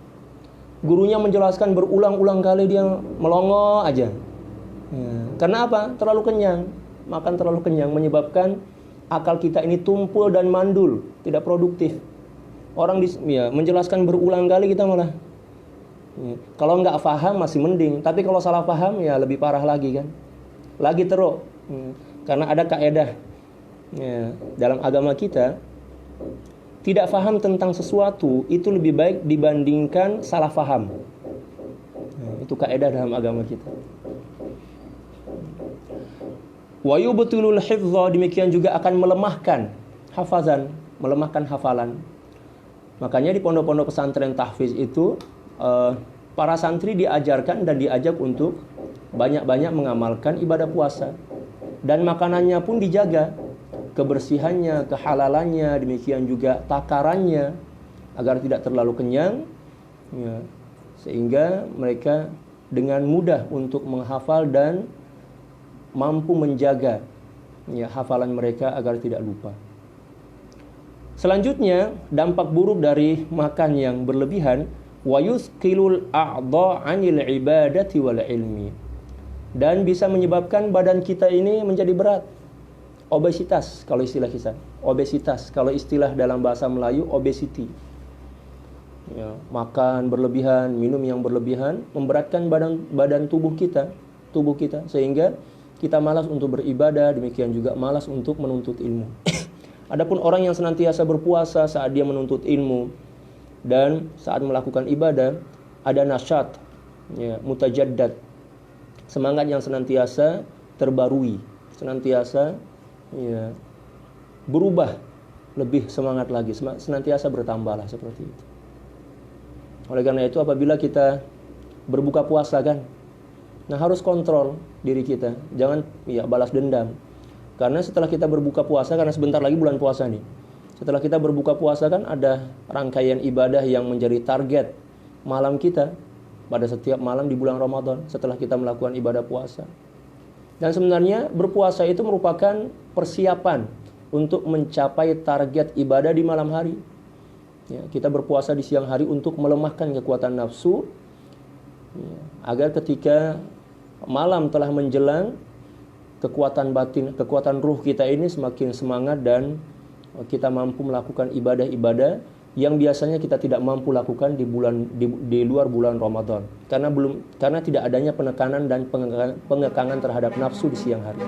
Gurunya menjelaskan berulang-ulang kali, dia melongo aja. Karena apa? Terlalu kenyang. Makan terlalu kenyang menyebabkan akal kita ini tumpul dan mandul, tidak produktif. Orang menjelaskan berulang kali kita malah kalau nggak paham masih mending, tapi kalau salah paham ya lebih parah lagi kan. Lagi teruk. Karena ada kaidah dalam agama kita, tidak paham tentang sesuatu itu lebih baik dibandingkan salah paham. Itu kaidah dalam agama kita. Wa yubtilul hifdha, demikian juga akan melemahkan hafazan, melemahkan hafalan. Makanya di pondok-pondok pesantren tahfiz itu para santri diajarkan dan diajak untuk banyak-banyak mengamalkan ibadah puasa. Dan makanannya pun dijaga, kebersihannya, kehalalannya, demikian juga takarannya, agar tidak terlalu kenyang, sehingga mereka dengan mudah untuk menghafal dan mampu menjaga hafalan mereka agar tidak lupa. Selanjutnya, dampak buruk dari makan yang berlebihan, wa yuthqilul a'dha 'anil ibadati wal ilmi. Dan bisa menyebabkan badan kita ini menjadi berat. Obesitas kalau istilah kita. Obesitas kalau istilah dalam bahasa Melayu obesity. Ya, makan berlebihan, minum yang berlebihan memberatkan badan tubuh kita sehingga kita malas untuk beribadah, demikian juga malas untuk menuntut ilmu. Adapun orang yang senantiasa berpuasa saat dia menuntut ilmu dan saat melakukan ibadah, ada nasyat, ya, mutajaddad, semangat yang senantiasa terbarui, senantiasa, ya, berubah, lebih semangat lagi, senantiasa bertambahlah seperti itu. Oleh karena itu apabila kita berbuka puasa kan, nah harus kontrol diri kita, jangan ya balas dendam. Karena setelah kita berbuka puasa, karena sebentar lagi bulan puasa nih. Setelah kita berbuka puasa kan ada rangkaian ibadah yang menjadi target malam kita pada setiap malam di bulan Ramadan setelah kita melakukan ibadah puasa. Dan sebenarnya berpuasa itu merupakan persiapan untuk mencapai target ibadah di malam hari. Ya, kita berpuasa di siang hari untuk melemahkan kekuatan nafsu, ya, agar ketika malam telah menjelang, kekuatan batin, kekuatan ruh kita ini semakin semangat dan kita mampu melakukan ibadah-ibadah yang biasanya kita tidak mampu lakukan di luar bulan Ramadan karena tidak adanya penekanan dan pengekangan terhadap nafsu di siang hari.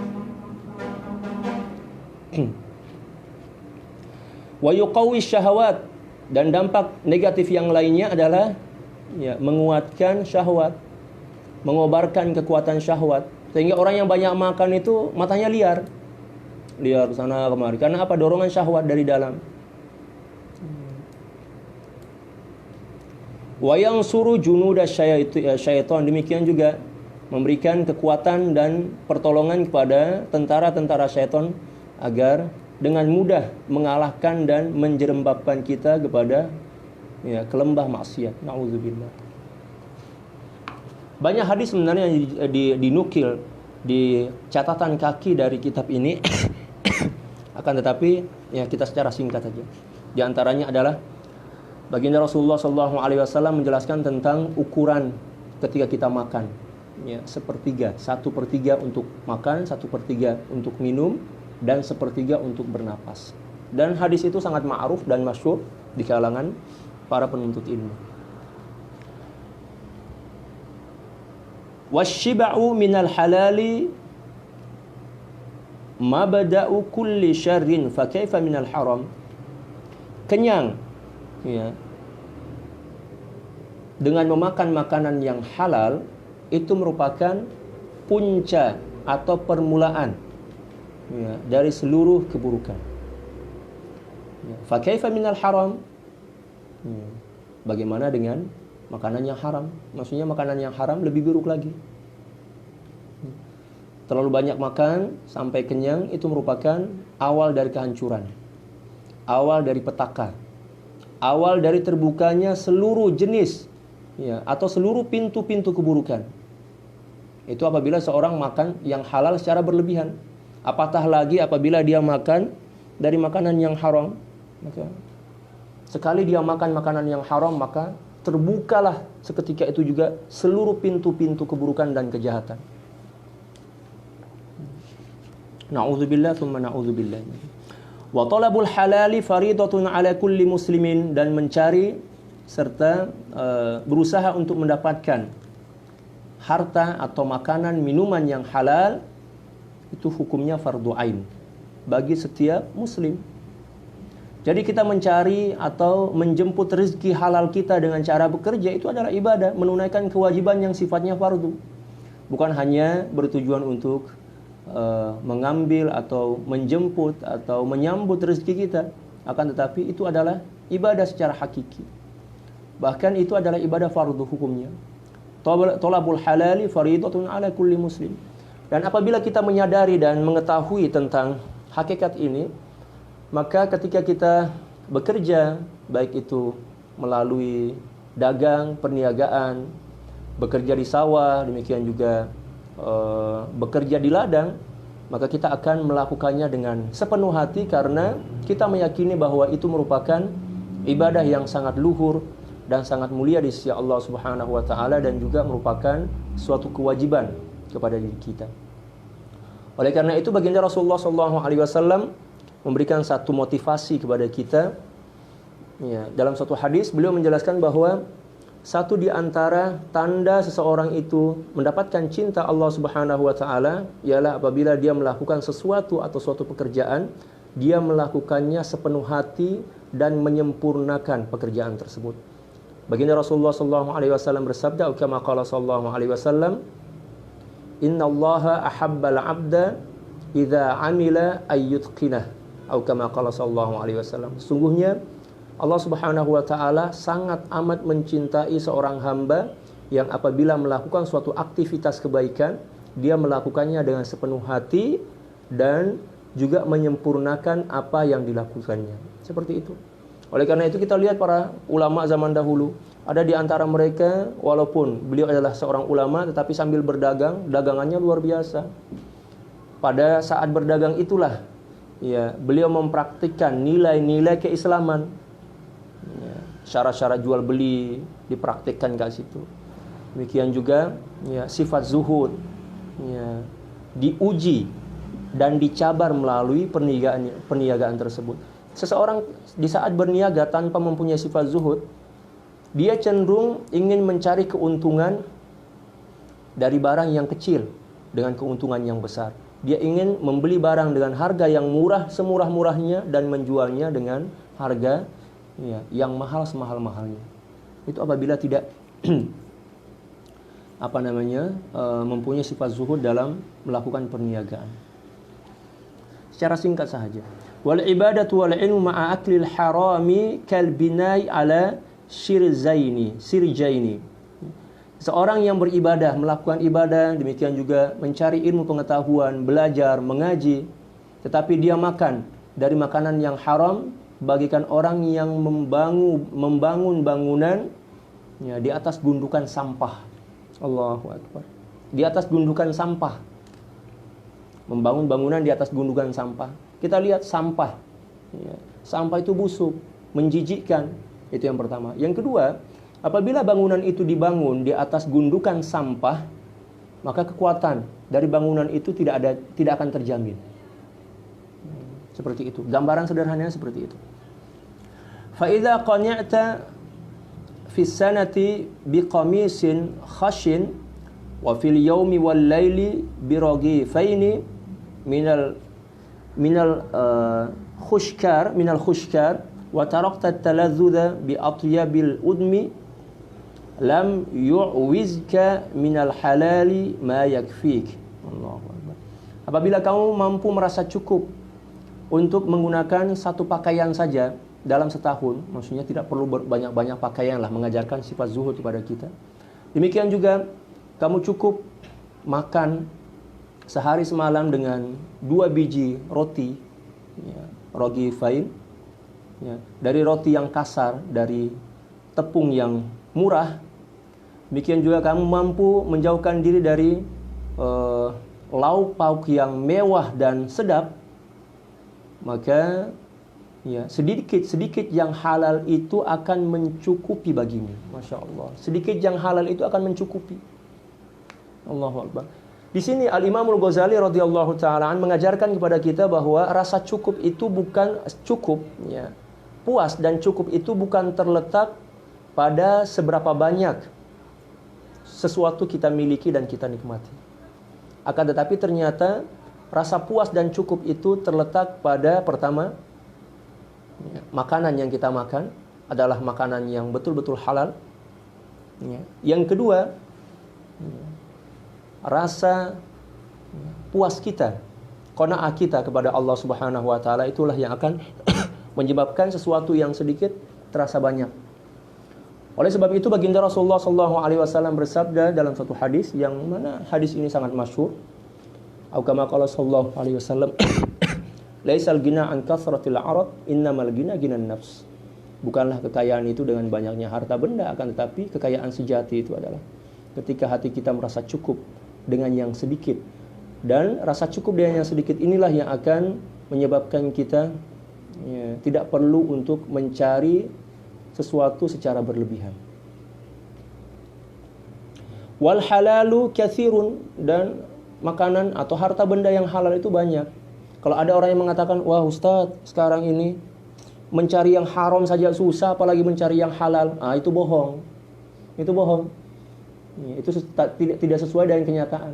Wa yuqawwi syahawat, dan dampak negatif yang lainnya adalah ya, menguatkan syahwat, mengobarkan kekuatan syahwat. Sehingga orang yang banyak makan itu matanya liar ke sana kemari. Karena apa? Dorongan syahwat dari dalam. Wa yansuru junuda syaitan, demikian juga memberikan kekuatan dan pertolongan kepada tentara-tentara syaitan agar dengan mudah mengalahkan dan menjerembabkan kita kepada ya, ke lembah maksiat. Nauzubillah. Banyak hadis sebenarnya yang dinukil di catatan kaki dari kitab ini. Akan tetapi ya kita secara singkat saja. Di antaranya adalah baginda Rasulullah SAW menjelaskan tentang ukuran ketika kita makan. Ya, 1/3 untuk makan, 1/3 untuk minum, dan 1/3 untuk bernapas. Dan hadis itu sangat ma'ruf dan masyhur di kalangan para penuntut ilmu. Wasyiba'u minal halali mabda'u kulli syarrin fa kaifa minal haram. Kenyang ya, dengan memakan makanan yang halal itu merupakan punca atau permulaan ya, dari seluruh keburukan. Ya, fa kaifa minal haram. Ya, bagaimana dengan makanan yang haram? Maksudnya makanan yang haram lebih buruk lagi. Terlalu banyak makan sampai kenyang itu merupakan awal dari kehancuran, awal dari petaka, awal dari terbukanya seluruh jenis ya, atau seluruh pintu-pintu keburukan. Itu apabila seorang makan yang halal secara berlebihan. Apatah lagi apabila dia makan dari makanan yang haram. Maka sekali dia makan makanan yang haram, maka terbukalah seketika itu juga seluruh pintu-pintu keburukan dan kejahatan. Na'udzubillah tsumma na'udzubillah. Wa talabul halali faridatun 'ala kulli muslimin, dan mencari serta berusaha untuk mendapatkan harta atau makanan minuman yang halal itu hukumnya fardu ain bagi setiap muslim. Jadi kita mencari atau menjemput rezeki halal kita dengan cara bekerja itu adalah ibadah, menunaikan kewajiban yang sifatnya fardu. Bukan hanya bertujuan untuk mengambil atau menjemput atau menyambut rezeki kita, akan tetapi itu adalah ibadah secara hakiki. Bahkan itu adalah ibadah fardu hukumnya. Thalabul halali faridatun ala kulli muslim. Dan apabila kita menyadari dan mengetahui tentang hakikat ini, maka ketika kita bekerja, baik itu melalui dagang, perniagaan, bekerja di sawah, demikian juga bekerja di ladang, maka kita akan melakukannya dengan sepenuh hati karena kita meyakini bahwa itu merupakan ibadah yang sangat luhur dan sangat mulia di sisi Allah Subhanahu wa taala dan juga merupakan suatu kewajiban kepada diri kita. Oleh karena itu baginda Rasulullah SAW memberikan satu motivasi kepada kita. Ya, dalam satu hadis beliau menjelaskan bahwa satu di antara tanda seseorang itu mendapatkan cinta Allah Subhanahu wa taala ialah apabila dia melakukan sesuatu atau suatu pekerjaan, dia melakukannya sepenuh hati dan menyempurnakan pekerjaan tersebut. Baginda Rasulullah SAW bersabda, kama qala sallallahu alaihi wasallam, "Innallaha ahabbal 'abda idza 'amila ayyutqinah." Atau kama qala sallallahu alaihi wasallam. Sungguhnya Allah Subhanahu wa taala sangat amat mencintai seorang hamba yang apabila melakukan suatu aktivitas kebaikan, dia melakukannya dengan sepenuh hati dan juga menyempurnakan apa yang dilakukannya. Seperti itu. Oleh karena itu kita lihat para ulama zaman dahulu, ada di antara mereka walaupun beliau adalah seorang ulama tetapi sambil berdagang, dagangannya luar biasa. Pada saat berdagang itulah ya, beliau mempraktikkan nilai-nilai keislaman. Ya, syarat-syarat jual beli dipraktikkan ke situ. Demikian juga ya, sifat zuhud ya, diuji dan dicabar melalui perniagaan tersebut. Seseorang di saat berniaga tanpa mempunyai sifat zuhud, dia cenderung ingin mencari keuntungan dari barang yang kecil dengan keuntungan yang besar. Dia ingin membeli barang dengan harga yang murah semurah-murahnya dan menjualnya dengan harga ya, yang mahal semahal-mahalnya. Itu apabila tidak mempunyai sifat zuhud dalam melakukan perniagaan. Secara singkat saja. Wal ibadatu wal ilmu ma'a aklil harami kal binai ala sirjaini. Seorang yang beribadah, melakukan ibadah, demikian juga mencari ilmu pengetahuan, belajar, mengaji, tetapi dia makan dari makanan yang haram, bagikan orang yang membangun bangunan ya, di atas gundukan sampah. Allahu Akbar. Di atas gundukan sampah. Membangun bangunan di atas gundukan sampah. Kita lihat sampah. Ya, sampah itu busuk, menjijikkan. Itu yang pertama. Yang kedua, apabila bangunan itu dibangun di atas gundukan sampah, maka kekuatan dari bangunan itu tidak akan terjamin. Seperti itu. Gambaran sederhananya seperti itu. Fa idza qani'ta fi sanati biqamisin khashin wa fil yaumi wal laili biraghifaini minal khushkar wa tarakta at-talazzudha bi atyabil udmi lam yu'wizka minal halali ma yakfik. Allahu Akbar. Apabila kamu mampu merasa cukup untuk menggunakan satu pakaian saja dalam setahun, maksudnya tidak perlu banyak-banyak pakaian lah, mengajarkan sifat zuhud kepada kita. Demikian juga kamu cukup makan sehari semalam dengan 2 biji roti ya, raghifain ya, dari roti yang kasar, dari tepung yang murah. Demikian juga kamu mampu menjauhkan diri dari lauk pauk yang mewah dan sedap, maka ya, sedikit yang halal itu akan mencukupi bagimu. Masya Allah. Sedikit yang halal itu akan mencukupi. Allahu Akbar. Di sini Al-Imam Al-Ghazali radhiyallahu ta'ala mengajarkan kepada kita bahwa rasa cukup itu bukan cukup, ya. Puas dan cukup itu bukan terletak pada seberapa banyak sesuatu kita miliki dan kita nikmati. Akan tetapi ternyata rasa puas dan cukup itu terletak pada pertama, ya, makanan yang kita makan adalah makanan yang betul-betul halal. Ya. Yang kedua, ya, rasa puas kita, qanaah kita kepada Allah Subhanahu wa taala, itulah yang akan menyebabkan sesuatu yang sedikit terasa banyak. Oleh sebab itu baginda Rasulullah SAW bersabda dalam satu hadis, yang mana hadis ini sangat masyhur. Atau kama qala sallallahu alaihi wasallam, laisal ghina an kathratil arad, innamal ghina ghinan nafs. Bukanlah kekayaan itu dengan banyaknya harta benda, akan tetapi kekayaan sejati itu adalah ketika hati kita merasa cukup dengan yang sedikit Dan rasa cukup dengan yang sedikit inilah yang akan menyebabkan kita tidak perlu untuk mencari sesuatu secara berlebihan. Wal halalu katsirun, dan makanan atau harta benda yang halal itu banyak. Kalau ada orang yang mengatakan, wah Ustadz, sekarang ini mencari yang haram saja susah, apalagi mencari yang halal. Itu bohong. Itu bohong. Itu tidak sesuai dengan kenyataan.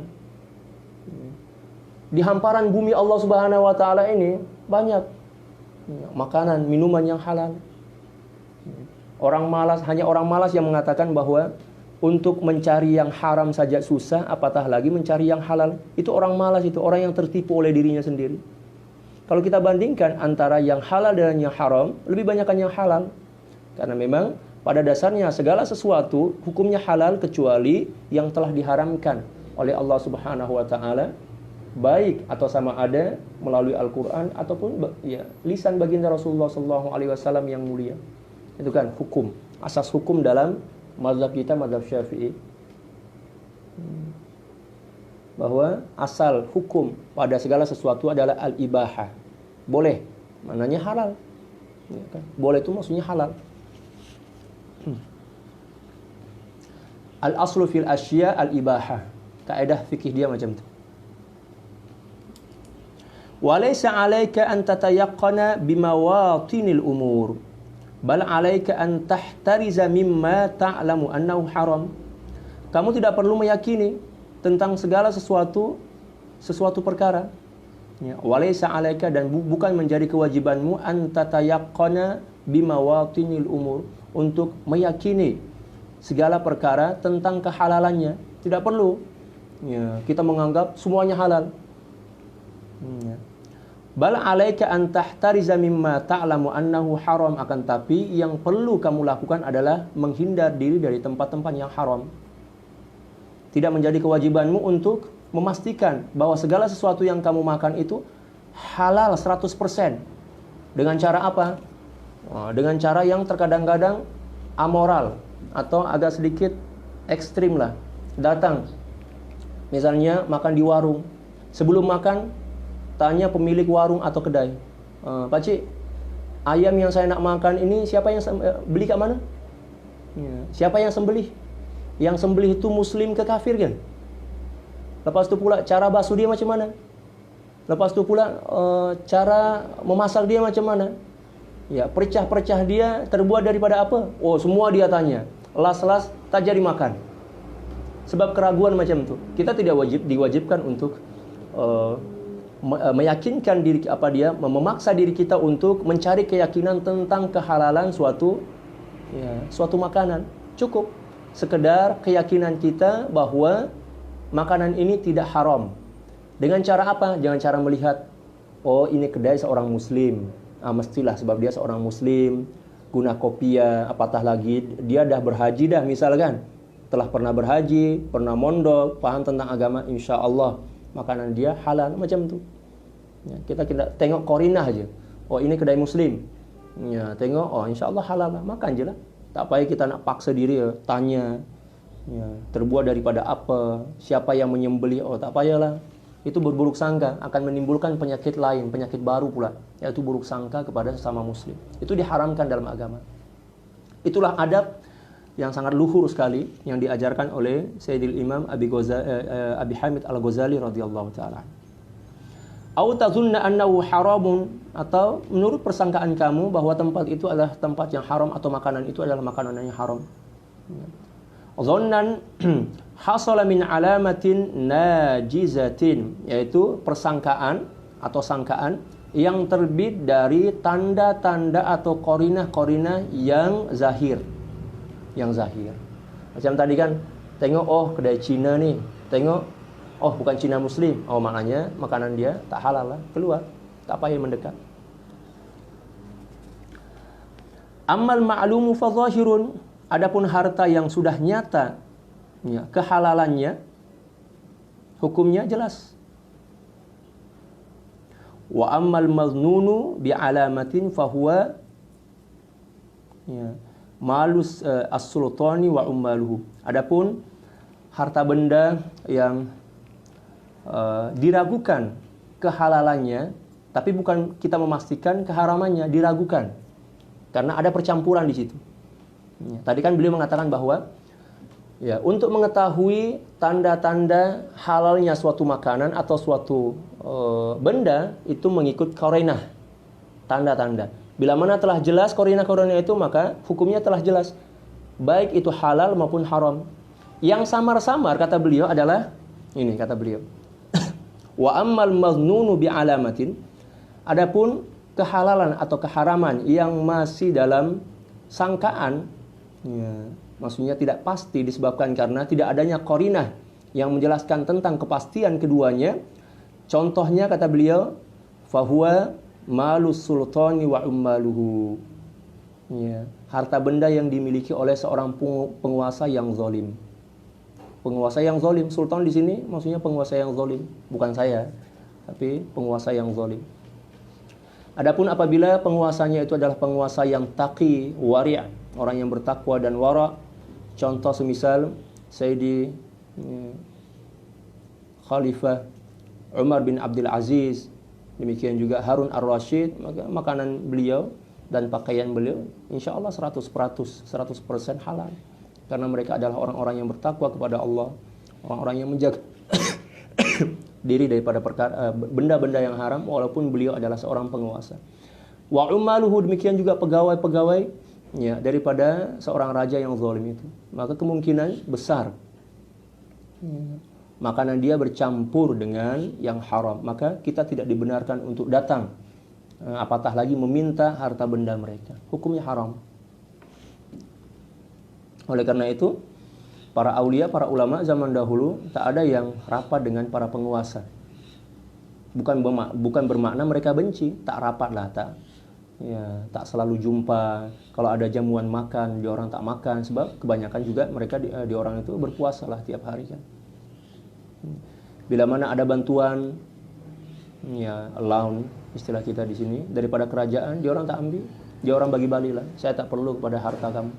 Di hamparan bumi Allah Subhanahu wa taala ini banyak makanan, minuman yang halal. Hanya orang malas yang mengatakan bahwa untuk mencari yang haram saja susah, apatah lagi mencari yang halal. Itu orang malas, itu orang yang tertipu oleh dirinya sendiri. Kalau kita bandingkan antara yang halal dan yang haram, lebih banyak yang halal. Karena memang pada dasarnya segala sesuatu hukumnya halal kecuali yang telah diharamkan oleh Allah Subhanahu wa taala, baik atau sama ada melalui Al-Qur'an ataupun lisan baginda Rasulullah sallallahu alaihi wasallam yang mulia. Itu kan hukum, asas hukum dalam mazhab kita, mazhab Syafi'i. Bahwa asal hukum pada segala sesuatu adalah al-ibahah. Boleh, maknanya halal. Ya kan? Boleh itu maksudnya halal. Al-aslu fil asya al-ibahah. Kaidah fikih dia macam itu. Walaysa 'alaika an tatayaqqana bimawatinil umur, bal 'alaika an tahtariza mimma ta'lamu annahu haram. Kamu tidak perlu meyakini tentang segala sesuatu perkara. Ya, walaysa 'alaika, dan bukan menjadi kewajibanmu an tatayaqqana bimawatinil umur, untuk meyakini segala perkara tentang kehalalannya. Tidak perlu. Ya, kita menganggap semuanya halal. Ya. Bal 'alaika an tahtariza mimma ta'lamu annahu haram, akan tapi yang perlu kamu lakukan adalah menghindar diri dari tempat-tempat yang haram. Tidak menjadi kewajibanmu untuk memastikan bahwa segala sesuatu yang kamu makan itu halal 100%. Dengan cara apa? Dengan cara yang terkadang-kadang amoral atau agak sedikit ekstrim lah. Datang, misalnya makan di warung. Sebelum makan, tanya pemilik warung atau kedai, Pak Cik, ayam yang saya nak makan ini siapa yang beli kat mana? Siapa yang sembelih? Yang sembelih itu muslim ke kafir kan? Lepas tu pula cara basuh dia macam mana? Lepas tu pula cara memasak dia macam mana? Ya, percah-percah dia terbuat daripada apa? Oh, semua dia tanya. Las-las tak jadi makan. Sebab keraguan macam tu. Kita tidak diwajibkan untuk meyakinkan diri memaksa diri kita untuk mencari keyakinan tentang kehalalan suatu makanan. Cukup sekedar keyakinan kita bahwa makanan ini tidak haram. Dengan cara apa? Jangan cara melihat, oh ini kedai seorang muslim, mestilah sebab dia seorang muslim, guna kopiah, apatah lagi dia dah berhaji dah misalkan, telah pernah berhaji, pernah mondok, paham tentang agama, insya Allah makanan dia halal, macam tu. Ya, kita tengok korinah aja. Oh ini kedai muslim. Ya, tengok, oh insya Allah halal lah, makan je lah. Tak payah kita nak paksa diri tanya. Ya, terbuat daripada apa? Siapa yang menyembelih? Oh tak payahlah. Itu berburuk sangka akan menimbulkan penyakit lain, penyakit baru pula, yaitu buruk sangka kepada sesama muslim. Itu diharamkan dalam agama. Itulah adab yang sangat luhur sekali yang diajarkan oleh Sayyidil Imam Abi Hamid Al-Ghazali radhiyallahu taala. Au tazunna annahu haramun, atau menurut persangkaan kamu bahwa tempat itu adalah tempat yang haram atau makanan itu adalah makanan yang haram. Dhannan hasala min alamatin najizatin, yaitu persangkaan atau sangkaan yang terbit dari tanda-tanda atau korinah-korinah yang zahir. Yang zahir. Macam tadi kan, tengok oh kedai Cina nih, tengok oh bukan Cina muslim, oh maknanya makanan dia tak halal lah, keluar, tak payah mendekat. Ammal ma'lumu fa zahirun, adapun harta yang sudah nyata ya, kehalalannya, hukumnya jelas. Wa ammal maznunu bi alamatin fa huwa ya malus as-sultani wa ummaluhu. Adapun harta benda yang diragukan kehalalannya, tapi bukan kita memastikan keharamannya, diragukan. Karena ada percampuran di situ. Ya, tadi kan beliau mengatakan bahwa ya, untuk mengetahui tanda-tanda halalnya suatu makanan atau suatu benda itu mengikut qarinah, tanda-tanda. Bila mana telah jelas qarinah-qarinah itu, maka hukumnya telah jelas, baik itu halal maupun haram. Yang samar-samar kata beliau adalah ini, kata beliau. Wa ammal maznunu bi alamatin, adapun kehalalan atau keharaman yang masih dalam sangkaan, ya, maksudnya tidak pasti disebabkan karena tidak adanya qarinah yang menjelaskan tentang kepastian keduanya. Contohnya kata beliau, fahuwa malus sultani wa ummaluhu. Ya, harta benda yang dimiliki oleh seorang penguasa yang zalim. Penguasa yang zalim, sultan di sini maksudnya penguasa yang zalim, bukan saya, tapi penguasa yang zalim. Adapun apabila penguasanya itu adalah penguasa yang taqi, wari', orang yang bertakwa dan wara', contoh semisal Sayyidi Khalifah Umar bin Abdul Aziz, demikian juga Harun ar-Rasyid, maka makanan beliau dan pakaian beliau insya Allah 100% halal. Karena mereka adalah orang-orang yang bertakwa kepada Allah, orang-orang yang menjaga diri daripada perkara benda-benda yang haram, walaupun beliau adalah seorang penguasa. Wa ummaluhu, demikian juga pegawai-pegawai ya daripada seorang raja yang zalim itu. Maka kemungkinan besar makanan dia bercampur dengan yang haram, maka kita tidak dibenarkan untuk datang, apatah lagi meminta harta benda mereka. Hukumnya haram. Oleh karena itu, para aulia, para ulama zaman dahulu tak ada yang rapat dengan para penguasa. Bukan bermakna mereka benci, tak rapat lah, tak selalu jumpa. Kalau ada jamuan makan, dia orang tak makan, sebab kebanyakan juga mereka di orang itu berpuasa lah tiap hari kan. Bila mana ada bantuan, ya allowance istilah kita di sini daripada kerajaan, dia orang tak ambil, dia orang bagi-bagi lah. Saya tak perlu kepada harta kamu.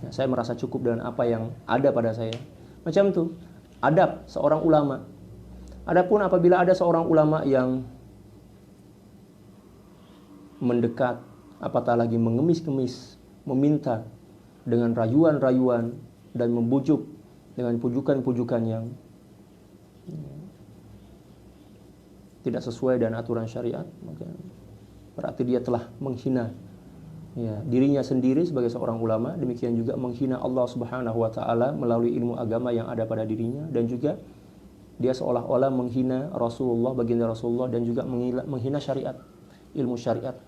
Ya, saya merasa cukup dengan apa yang ada pada saya. Macam tu adab seorang ulama. Adapun apabila ada seorang ulama yang mendekat, apatah lagi mengemis-kemis, meminta dengan rayuan-rayuan dan membujuk dengan pujukan-pujukan yang tidak sesuai dengan aturan syariat, maka berarti dia telah menghina ya, dirinya sendiri sebagai seorang ulama, demikian juga menghina Allah Subhanahu wa taala melalui ilmu agama yang ada pada dirinya, dan juga dia seolah-olah menghina Rasulullah, baginda Rasulullah, dan juga menghina syariat, ilmu syariat.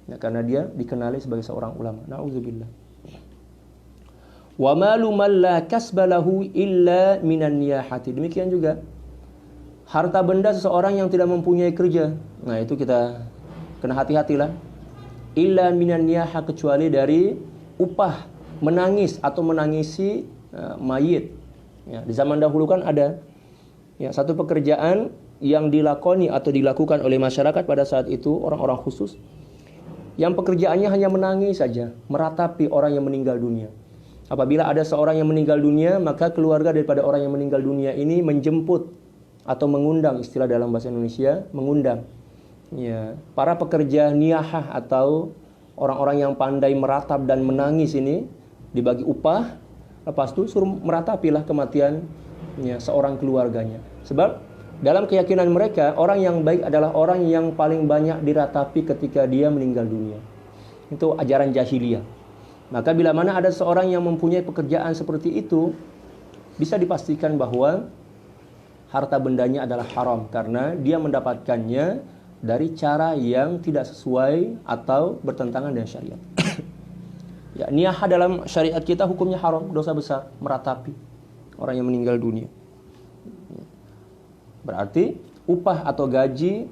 Ya, karena dia dikenali sebagai seorang ulama. Nauzubillah. Wa malu man la kasbalahu illa minan niyahati. Demikian juga harta benda seseorang yang tidak mempunyai kerja. Nah, itu kita kena hati-hatilah. Illa minan niyahah, kecuali dari upah menangis atau menangisi mayit. Ya, di zaman dahulu kan ada ya satu pekerjaan yang dilakoni atau dilakukan oleh masyarakat pada saat itu, orang-orang khusus yang pekerjaannya hanya menangis saja, meratapi orang yang meninggal dunia. Apabila ada seorang yang meninggal dunia, maka keluarga daripada orang yang meninggal dunia ini menjemput atau mengundang, istilah dalam bahasa Indonesia, mengundang ya, para pekerja niyahah atau orang-orang yang pandai meratap dan menangis ini, dibagi upah, lepas itu suruh meratapilah kematian ya, seorang keluarganya. Sebab dalam keyakinan mereka, orang yang baik adalah orang yang paling banyak diratapi ketika dia meninggal dunia. Itu ajaran jahiliyah. Maka bila mana ada seorang yang mempunyai pekerjaan seperti itu, bisa dipastikan bahwa harta bendanya adalah haram, karena dia mendapatkannya dari cara yang tidak sesuai atau bertentangan dengan syariat. Ya, niyahah dalam syariat kita hukumnya haram, dosa besar, meratapi orang yang meninggal dunia. Berarti upah atau gaji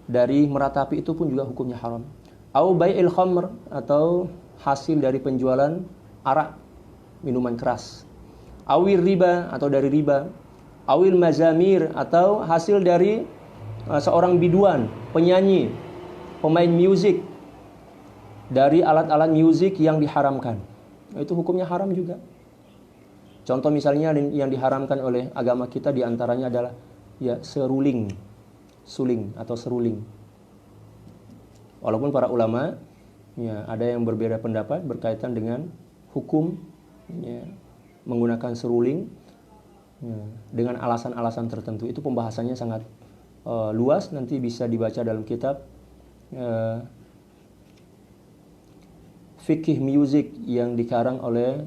dari meratapi itu pun juga hukumnya haram. Au bai'il khamr, atau hasil dari penjualan arak, minuman keras. Awil riba, atau dari riba. Awil mazamir, atau hasil dari seorang biduan, penyanyi, pemain musik, dari alat-alat musik yang diharamkan. Itu hukumnya haram juga. Contoh misalnya yang diharamkan oleh agama kita diantaranya adalah ya seruling, suling atau seruling. Walaupun para ulama ya ada yang berbeda pendapat berkaitan dengan hukum ya, menggunakan seruling ya, dengan alasan-alasan tertentu. Itu pembahasannya sangat luas, nanti bisa dibaca dalam kitab Fikih Music yang dikarang oleh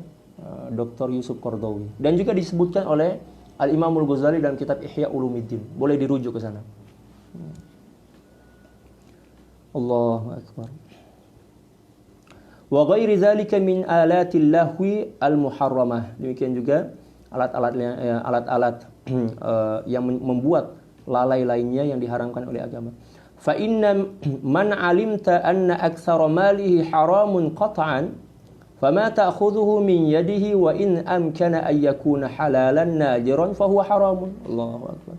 Dr. Yusuf Qaradawi, dan juga disebutkan oleh Al-Imamul Ghazali dalam kitab Ihya Ulumuddin. Boleh dirujuk ke sana. Allahu akbar. Wa ghairi dzalika min alatil lahwi al-muharramah. Demikian juga alat-alat yang membuat lalai lainnya yang diharamkan oleh agama. Fa inna man alimta anna aktsara malihi haramun qat'an fama ta'khudhuhu min yadihi wa in amkana ay yakuna halalan nadiran fa huwa haramun. Allahu akbar.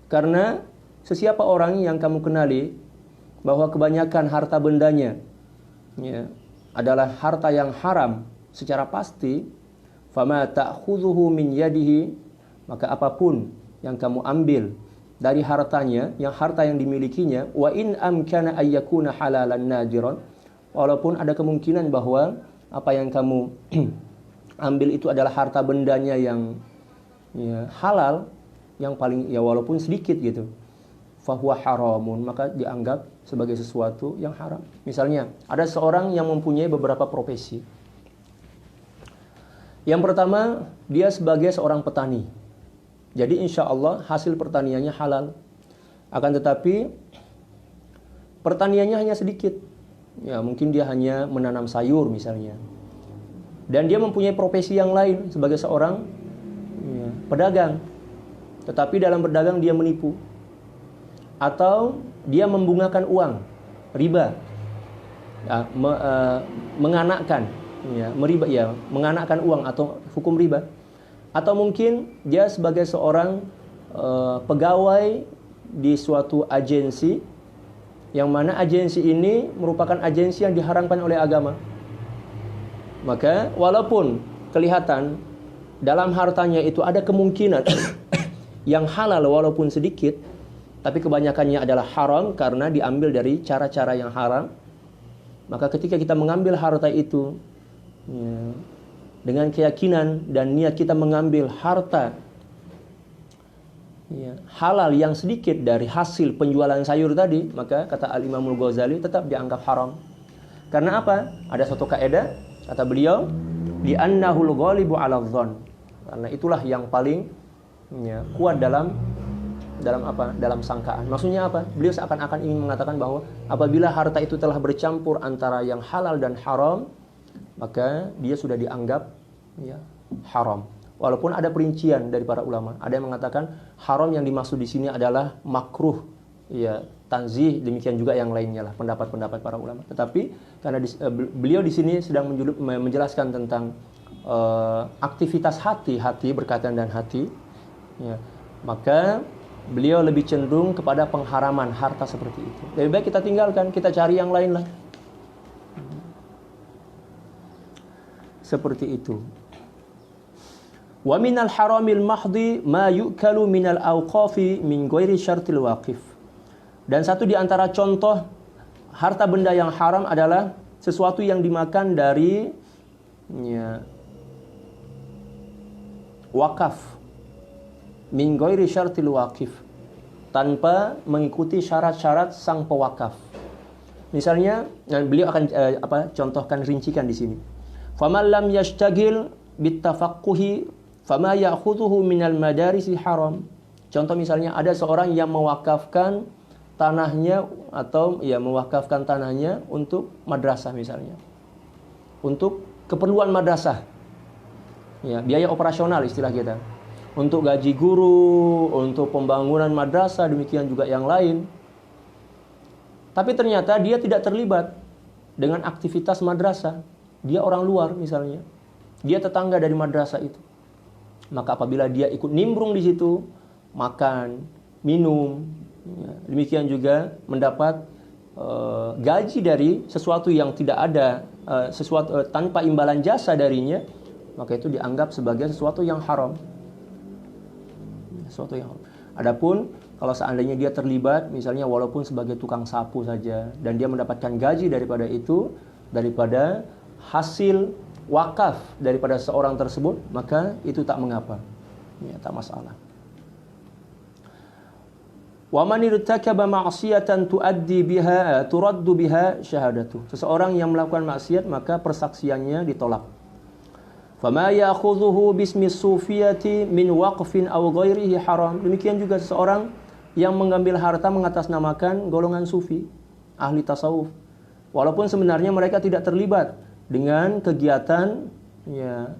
Karena sesiapa orang yang kamu kenali bahwa kebanyakan harta bendanya ya, adalah harta yang haram secara pasti, fama ta'khudhuhu min yadihi, maka apapun yang kamu ambil dari hartanya, yang harta yang dimilikinya, wa in amkana ayyakuna halalan nadiran, walaupun ada kemungkinan bahwa apa yang kamu ambil itu adalah harta bendanya yang ya, halal, yang paling ya walaupun sedikit gitu, fahuwa haramun, maka dianggap sebagai sesuatu yang haram. Misalnya, ada seorang yang mempunyai beberapa profesi. Yang pertama, dia sebagai seorang petani. Jadi insya Allah hasil pertaniannya halal. Akan tetapi pertaniannya hanya sedikit. Ya, mungkin dia hanya menanam sayur misalnya. Dan dia mempunyai profesi yang lain sebagai seorang ya, pedagang. Tetapi dalam berdagang dia menipu. Atau dia membungakan uang, riba. Ya, menganakkan, ya, meriba, ya, menganakkan uang atau hukum riba. Atau mungkin dia sebagai seorang pegawai di suatu agensi, yang mana agensi ini merupakan agensi yang diharamkan oleh agama. Maka walaupun kelihatan dalam hartanya itu ada kemungkinan yang halal walaupun sedikit, tapi kebanyakannya adalah haram karena diambil dari cara-cara yang haram. Maka ketika kita mengambil harta itu ya, dengan keyakinan dan niat kita mengambil harta ya, halal yang sedikit dari hasil penjualan sayur tadi, maka kata Al-Imamul Ghazali tetap dianggap haram. Karena apa? Ada suatu kaidah, kata beliau, li'annahul ghalibu 'ala dzan. Karena itulah yang paling ya, kuat dalam apa? Dalam sangkaan. Maksudnya apa? Beliau seakan-akan ingin mengatakan bahwa apabila harta itu telah bercampur antara yang halal dan haram, maka dia sudah dianggap ya, haram. Walaupun ada perincian dari para ulama. Ada yang mengatakan haram yang dimaksud di sini adalah makruh, ya, tanzih, demikian juga yang lainnya lah, pendapat-pendapat para ulama. Tetapi karena beliau di sini sedang menjelaskan tentang aktivitas hati berkaitan dan hati, ya, maka beliau lebih cenderung kepada pengharaman harta seperti itu. Lebih baik kita tinggalkan, kita cari yang lain lah. Seperti itu. Wa minal haramil mahdi ma yu'kalu minal awqafi min ghairi syartil waqif. Dan satu di antara contoh harta benda yang haram adalah sesuatu yang dimakan dari ya, wakaf min ghairi syartil waqif, tanpa mengikuti syarat-syarat sang pewakaf. Misalnya, beliau akan contohkan, rincikan di sini. Faman lam yashtagil bitafaqquhi fama ya'khudhuhu minal madarisi haram. Contoh misalnya ada seorang yang mewakafkan tanahnya atau ya mewakafkan tanahnya untuk madrasah misalnya. Untuk keperluan madrasah. Ya, biaya operasional istilah kita. Untuk gaji guru, untuk pembangunan madrasah, demikian juga yang lain. Tapi ternyata dia tidak terlibat dengan aktivitas madrasah. Dia orang luar misalnya. Dia tetangga dari madrasah itu. Maka apabila dia ikut nimbrung di situ, makan, minum, ya, demikian juga mendapat gaji dari sesuatu yang tidak ada, sesuatu tanpa imbalan jasa darinya, maka itu dianggap sebagai sesuatu yang haram. Sesuatu yang haram. Adapun kalau seandainya dia terlibat, misalnya walaupun sebagai tukang sapu saja, dan dia mendapatkan gaji daripada itu, daripada hasil wakaf daripada seorang tersebut, maka itu tak mengapa, ya, tak masalah. Wa man irtakaba ma'siyatan turaddu biha syahadatu. Seseorang yang melakukan maksiat maka persaksiannya ditolak. Fama ya'khudhuhu bismi sufiyati min waqfin aw ghairihi haram. Demikian juga seseorang yang mengambil harta mengatasnamakan golongan sufi, ahli tasawuf. Walaupun sebenarnya mereka tidak terlibat dengan kegiatan, ya,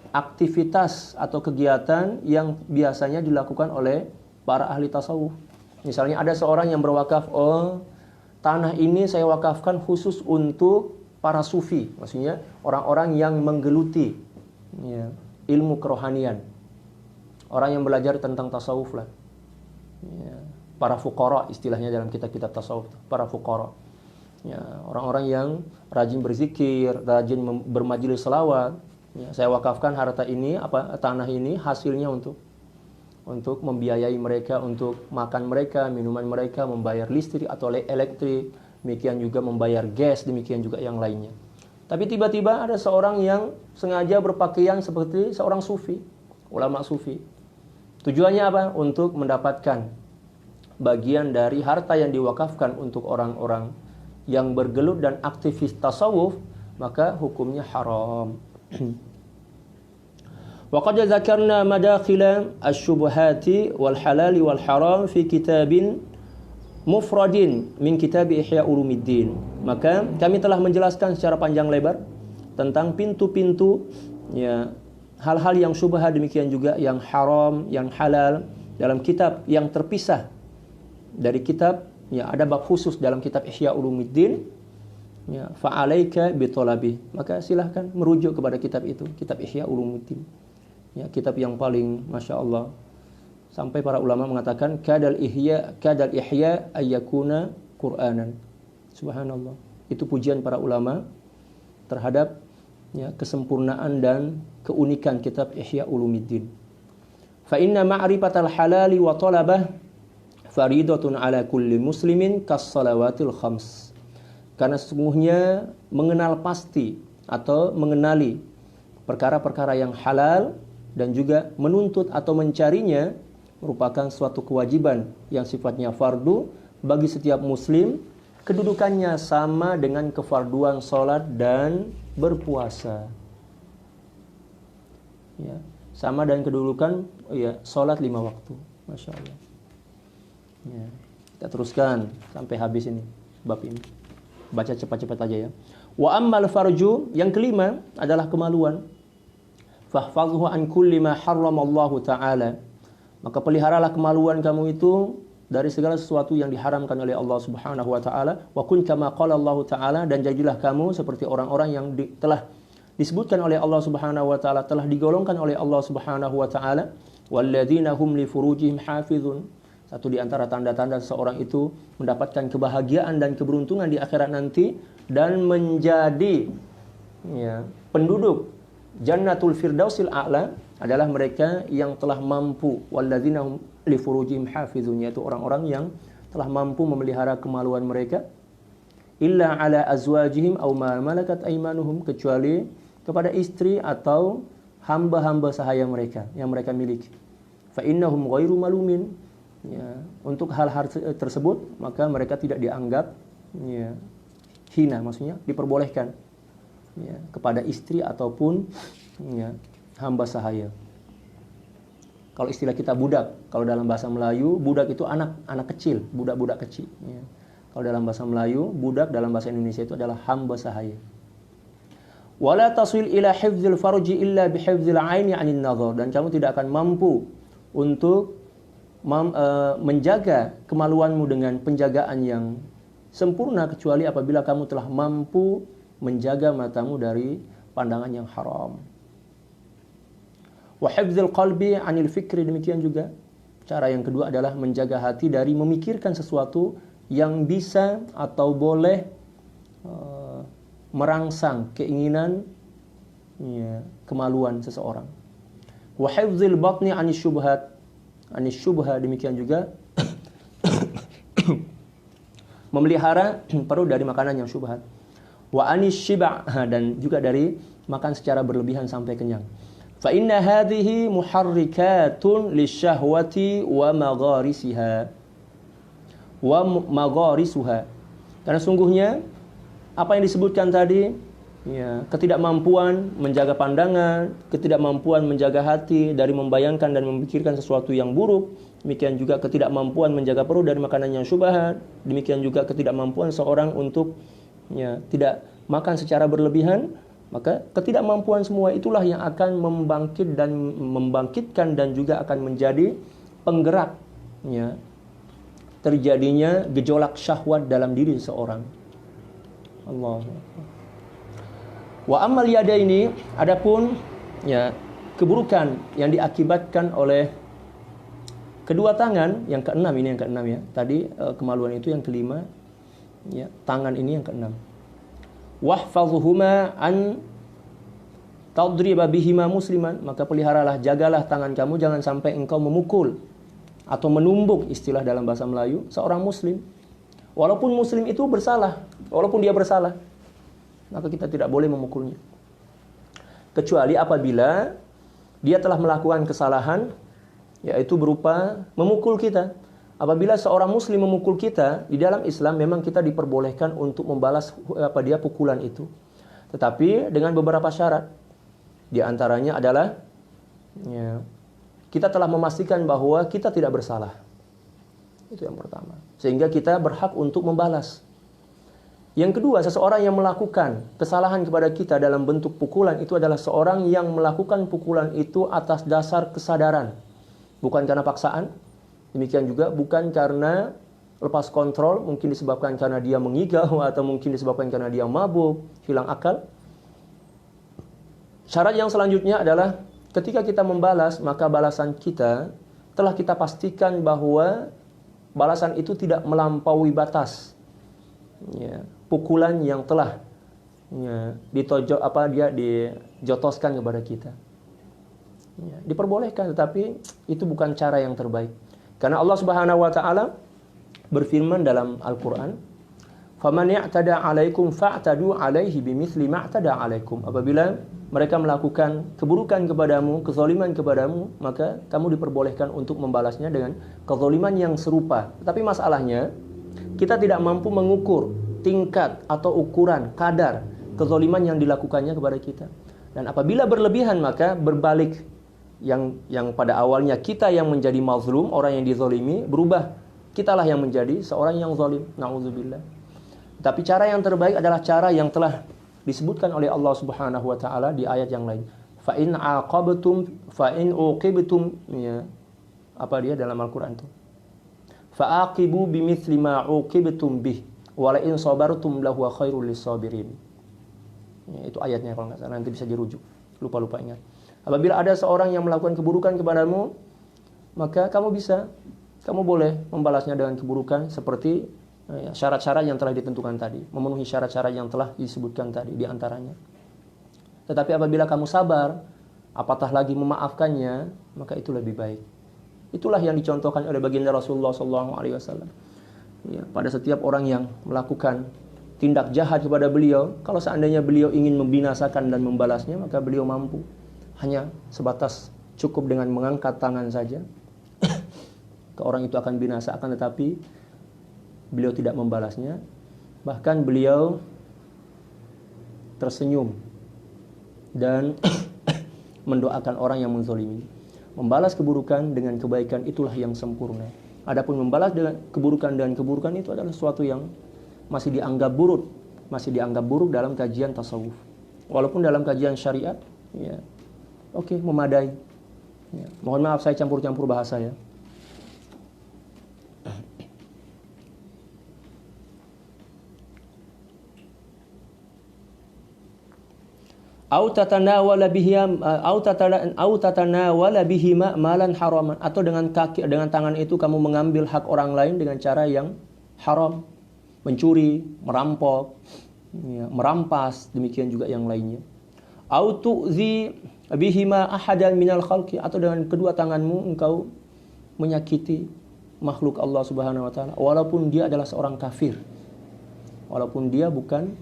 aktivitas atau kegiatan yang biasanya dilakukan oleh para ahli tasawuf. Misalnya ada seorang yang berwakaf, oh, tanah ini saya wakafkan khusus untuk para sufi, maksudnya orang-orang yang menggeluti, ya, ilmu kerohanian, orang yang belajar tentang tasawuf lah, ya, para fuqara istilahnya dalam kitab-kitab tasawuf, para fuqara, ya, orang-orang yang rajin berzikir, rajin bermajelis selawat, ya, saya wakafkan harta ini, tanah ini hasilnya untuk membiayai mereka, untuk makan mereka, minuman mereka, membayar listrik atau elektrik, demikian juga membayar gas, demikian juga yang lainnya. Tapi tiba-tiba ada seorang yang sengaja berpakaian seperti seorang sufi, ulama sufi. Tujuannya apa? Untuk mendapatkan bagian dari harta yang diwakafkan untuk orang-orang yang bergelut dan aktivis tasawuf, maka hukumnya haram. Wa qad dzakarna madakhila asy-syubhati wal halal wal haram fi kitabin mufradin min kitab Ihya Ulumuddin. Maka kami telah menjelaskan secara panjang lebar tentang pintu-pintu, ya, hal-hal yang syubhat, demikian juga yang haram, yang halal dalam kitab yang terpisah dari kitab, ya, ada bab khusus dalam kitab Ihya Ulumuddin, ya, fa alaika bi talabi. Maka silahkan merujuk kepada kitab itu, kitab Ihya Ulumuddin. Ya, kitab yang paling Masya Allah, sampai para ulama mengatakan kadal ihya ayyakuna Qur'anan. Subhanallah. Itu pujian para ulama terhadap, ya, kesempurnaan dan keunikan kitab Ihya Ulumuddin. Fa inna ma'rifatal halali wa talabah faridatun ala kulli muslimin kas salawatil khams. Karena sesungguhnya mengenal pasti atau mengenali perkara-perkara yang halal dan juga menuntut atau mencarinya merupakan suatu kewajiban yang sifatnya fardu bagi setiap muslim. Kedudukannya sama dengan kefarduan salat dan berpuasa. Ya, sama dan kedudukan, ya, salat 5 waktu. Masya Allah. Ya, kita teruskan sampai habis ini bab ini. Baca cepat-cepat aja, ya. Wa ammal farju, yang kelima adalah kemaluan. Fahfazhu an kulli ma harramallahu ta'ala. Maka peliharalah kemaluan kamu itu dari segala sesuatu yang diharamkan oleh Allah Subhanahu wa taala. Wa kun kama qala Allah taala, dan jadilah kamu seperti orang-orang yang telah disebutkan oleh Allah Subhanahu wa taala, telah digolongkan oleh Allah Subhanahu wa taala, walladzina hum li furujihim hafizun. Satu di antara tanda-tanda seseorang itu mendapatkan kebahagiaan dan keberuntungan di akhirat nanti dan menjadi, ya, penduduk Jannatul Firdausil A'la adalah mereka yang telah mampu, walladzina hum li furujihim hafizun, yaitu orang-orang yang telah mampu memelihara kemaluan mereka, illa ala azwajihim aw ma malakat aymanuhum, kecuali kepada istri atau hamba-hamba sahaya mereka yang mereka miliki. Fa innahum ghairu malumin, ya, untuk hal-hal tersebut maka mereka tidak dianggap, ya, hina, maksudnya diperbolehkan, ya, kepada istri ataupun, ya, hamba sahaya. Kalau istilah kita budak, kalau dalam bahasa Melayu budak itu anak kecil, budak-budak kecil, ya. Kalau dalam bahasa Melayu budak, dalam bahasa Indonesia itu adalah hamba sahaya. Wala tasil ila hifdzil farji illa bihifdzil aini 'anil nadhar, dan kamu tidak akan mampu untuk menjaga kemaluanmu dengan penjagaan yang sempurna kecuali apabila kamu telah mampu menjaga matamu dari pandangan yang haram. Wa hifdzil qalbi 'anil fikri, demikian juga cara yang kedua adalah menjaga hati dari memikirkan sesuatu yang bisa atau boleh merangsang keinginan, ya, kemaluan seseorang. Wa hifdzil batni 'anis syubhat, anis syubha, demikian juga memelihara perut dari makanan yang syubhat. Wa anis syiba', dan juga dari makan secara berlebihan sampai kenyang. Fa inna hadhihi muharrikatun lisyahwati wa magharisuha. Karena sungguhnya apa yang disebutkan tadi, ya, ketidakmampuan menjaga pandangan, ketidakmampuan menjaga hati dari membayangkan dan memikirkan sesuatu yang buruk, demikian juga ketidakmampuan menjaga perut dari makanan yang syubhat, demikian juga ketidakmampuan seorang untuk, ya, tidak makan secara berlebihan, maka ketidakmampuan semua itulah yang akan membangkitkan dan juga akan menjadi penggerak, ya, terjadinya gejolak syahwat dalam diri seseorang. Allah. Wa ammal yadaini, adapun, ya, keburukan yang diakibatkan oleh kedua tangan, yang keenam ini, yang keenam, ya. Tadi kemaluan itu yang kelima, ya, tangan ini yang keenam. Wahfazhuma an tadriba bihima musliman, maka peliharalah, jagalah tangan kamu jangan sampai engkau memukul atau menumbuk, istilah dalam bahasa Melayu, seorang muslim. Walaupun muslim itu bersalah, walaupun dia bersalah, maka kita tidak boleh memukulnya. Kecuali apabila dia telah melakukan kesalahan, yaitu berupa memukul kita. Apabila seorang muslim memukul kita, di dalam Islam memang kita diperbolehkan untuk membalas pukulan itu. Tetapi dengan beberapa syarat. Di antaranya adalah, ya, kita telah memastikan bahwa kita tidak bersalah. Itu yang pertama. Sehingga kita berhak untuk membalas. Yang kedua, seseorang yang melakukan kesalahan kepada kita dalam bentuk pukulan itu adalah seorang yang melakukan pukulan itu atas dasar kesadaran. Bukan karena paksaan. Demikian juga bukan karena lepas kontrol, mungkin disebabkan karena dia mengigau atau mungkin disebabkan karena dia mabuk, hilang akal. Syarat yang selanjutnya adalah ketika kita membalas, maka balasan kita telah kita pastikan bahwa balasan itu tidak melampaui batas, ya, pukulan yang telah, ya, dijotoskan kepada kita. Ya, diperbolehkan, tetapi itu bukan cara yang terbaik. Karena Allah Subhanahu wa taala berfirman dalam Al-Qur'an, "Faman ya'tada 'alaikum fa'tadu 'alaihi bimithli ma 'tada 'alaikum." Apabila mereka melakukan keburukan kepadamu, kezaliman kepadamu, maka kamu diperbolehkan untuk membalasnya dengan kezaliman yang serupa. Tetapi masalahnya, kita tidak mampu mengukur tingkat atau ukuran, kadar kezaliman yang dilakukannya kepada kita. Dan apabila berlebihan, maka berbalik. Yang pada awalnya kita yang menjadi mazlum, orang yang dizalimi, berubah. Kitalah yang menjadi seorang yang zalim. Na'udzubillah. Tapi cara yang terbaik adalah cara yang telah disebutkan oleh Allah Subhanahu wa taala di ayat yang lain. Fa in uqibtum, ya, apa dia dalam Al-Qur'an itu? Fa aqibu bimithli ma uqibtum bih wa la in sabartum lahu khairul lisabirin. Ya, itu ayatnya kalau enggak salah, nanti bisa dirujuk. Lupa ingat. Apabila ada seorang yang melakukan keburukan kepadamu, maka kamu boleh membalasnya dengan keburukan seperti, ya, syarat-syarat yang telah ditentukan tadi, memenuhi syarat-syarat yang telah disebutkan tadi di antaranya. Tetapi apabila kamu sabar, apatah lagi memaafkannya, maka itu lebih baik. Itulah yang dicontohkan oleh baginda Rasulullah SAW. Ya, pada setiap orang yang melakukan tindak jahat kepada beliau, kalau seandainya beliau ingin membinasakan dan membalasnya, maka beliau mampu. Hanya sebatas cukup dengan mengangkat tangan saja, ke orang itu akan binasa. Akan tetapi beliau tidak membalasnya. Bahkan beliau tersenyum dan mendoakan orang yang menzalimi. Membalas keburukan dengan kebaikan itulah yang sempurna. Adapun membalas dengan keburukan itu adalah sesuatu yang masih dianggap buruk dalam kajian tasawuf. Walaupun dalam kajian syariat, ya, oke, memadai. Ya, mohon maaf saya campur-campur bahasa, ya. Au tatanawala bihima malan haraman, atau dengan tangan itu kamu mengambil hak orang lain dengan cara yang haram, mencuri, merampok, ya, merampas, demikian juga yang lainnya. Au tu'zi bihima ahadan minal khalqi, atau dengan kedua tanganmu engkau menyakiti makhluk Allah Subhanahu wa taala walaupun dia adalah seorang kafir. Walaupun dia bukan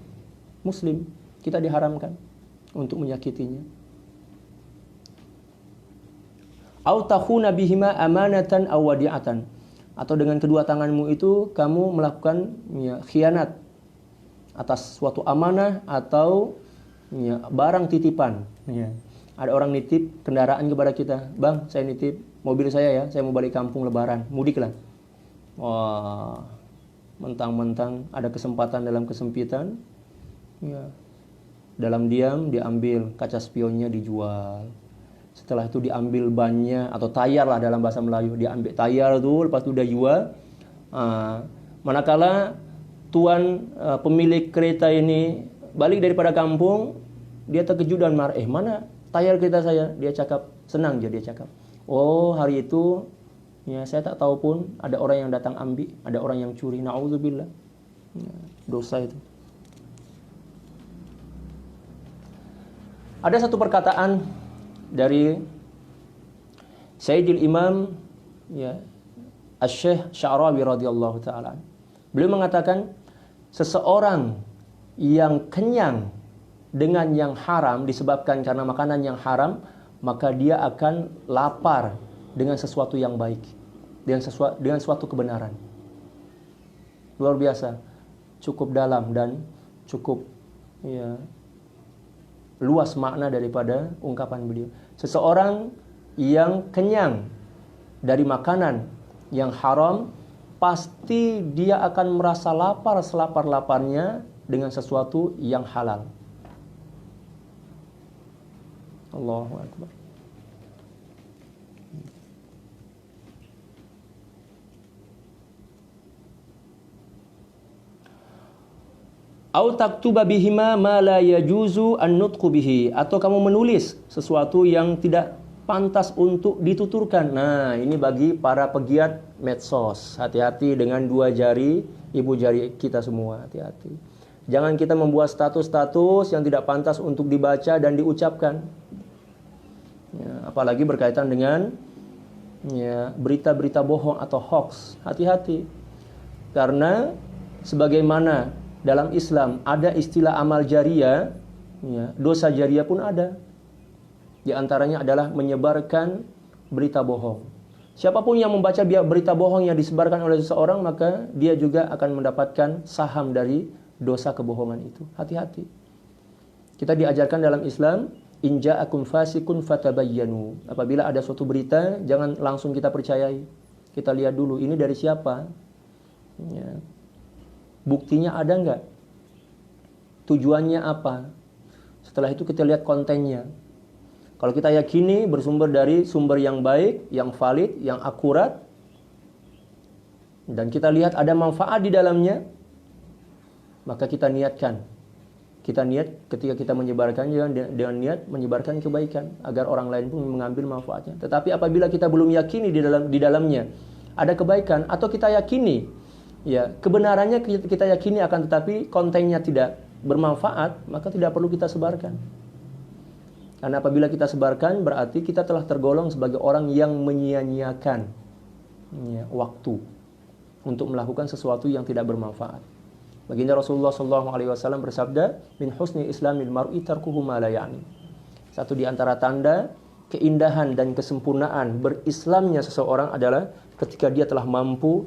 muslim, kita diharamkan untuk menyakitinya. Au takhuna bihima amanatan aw wadi'atan. Atau dengan kedua tanganmu itu kamu melakukan khianat atas suatu amanah atau barang titipan. Ada orang nitip kendaraan kepada kita, "Bang, saya nitip mobil saya ya, saya mau balik kampung lebaran, mudik lah." Wah, mentang-mentang ada kesempatan dalam kesempitan, dalam diam diambil kaca spionnya dijual. Setelah itu diambil bannya atau tayar lah dalam bahasa Melayu, diambil tayar tuh, lepas itu udah jual. Manakala tuan pemilik kereta ini balik daripada kampung, dia terkejut dan marah. Mana tayar kereta saya? Dia cakap, senang dia cakap. Oh, hari itu ya saya tak tahu pun ada orang yang datang ambil, ada orang yang curi. Na'udzubillah. Dosa itu. Ada satu perkataan dari Sayyidil Imam Asy-Syaikh Sya'rawi radhiyallahu taala. Beliau mengatakan seseorang yang kenyang dengan yang haram disebabkan karena makanan yang haram, maka dia akan lapar dengan sesuatu yang baik, dengan suatu kebenaran. Luar biasa, cukup dalam dan cukup luas makna daripada ungkapan beliau. Seseorang yang kenyang dari makanan yang haram, pasti dia akan merasa lapar selapar-laparnya dengan sesuatu yang halal. Allahu Akbar. Au taktuba bihima ma la yajuzu an-nutqu bihi, atau kamu menulis sesuatu yang tidak pantas untuk dituturkan. Nah, ini bagi para pegiat medsos. Hati-hati dengan dua jari, ibu jari kita semua, hati-hati. Jangan kita membuat status-status yang tidak pantas untuk dibaca dan diucapkan. Apalagi berkaitan dengan berita-berita bohong atau hoax. Hati-hati. Karena sebagaimana dalam Islam ada istilah amal jariyah, dosa jariyah pun ada. Di antaranya adalah menyebarkan berita bohong. Siapapun yang membaca berita bohong yang disebarkan oleh seseorang, maka dia juga akan mendapatkan saham dari dosa kebohongan itu. Hati-hati. Kita diajarkan dalam Islam, in ja'akum fasikun fatabayyanu. Apabila ada suatu berita, jangan langsung kita percayai. Kita lihat dulu, ini dari siapa? Buktinya ada enggak? Tujuannya apa? Setelah itu kita lihat kontennya. Kalau kita yakini bersumber dari sumber yang baik, yang valid, yang akurat, dan kita lihat ada manfaat di dalamnya, maka kita niatkan. Kita niat ketika kita menyebarkannya dengan niat menyebarkan kebaikan agar orang lain pun mengambil manfaatnya. Tetapi apabila kita belum yakini di dalamnya ada kebaikan, atau kita yakini kebenarannya kita yakini akan tetapi kontennya tidak bermanfaat, maka tidak perlu kita sebarkan. Karena apabila kita sebarkan berarti kita telah tergolong sebagai orang yang menyia-nyiakan waktu untuk melakukan sesuatu yang tidak bermanfaat. Baginda Rasulullah SAW bersabda, min husni islamil mar'i tarkuhu ma la ya'ni. Satu di antara tanda keindahan dan kesempurnaan berislamnya seseorang adalah ketika dia telah mampu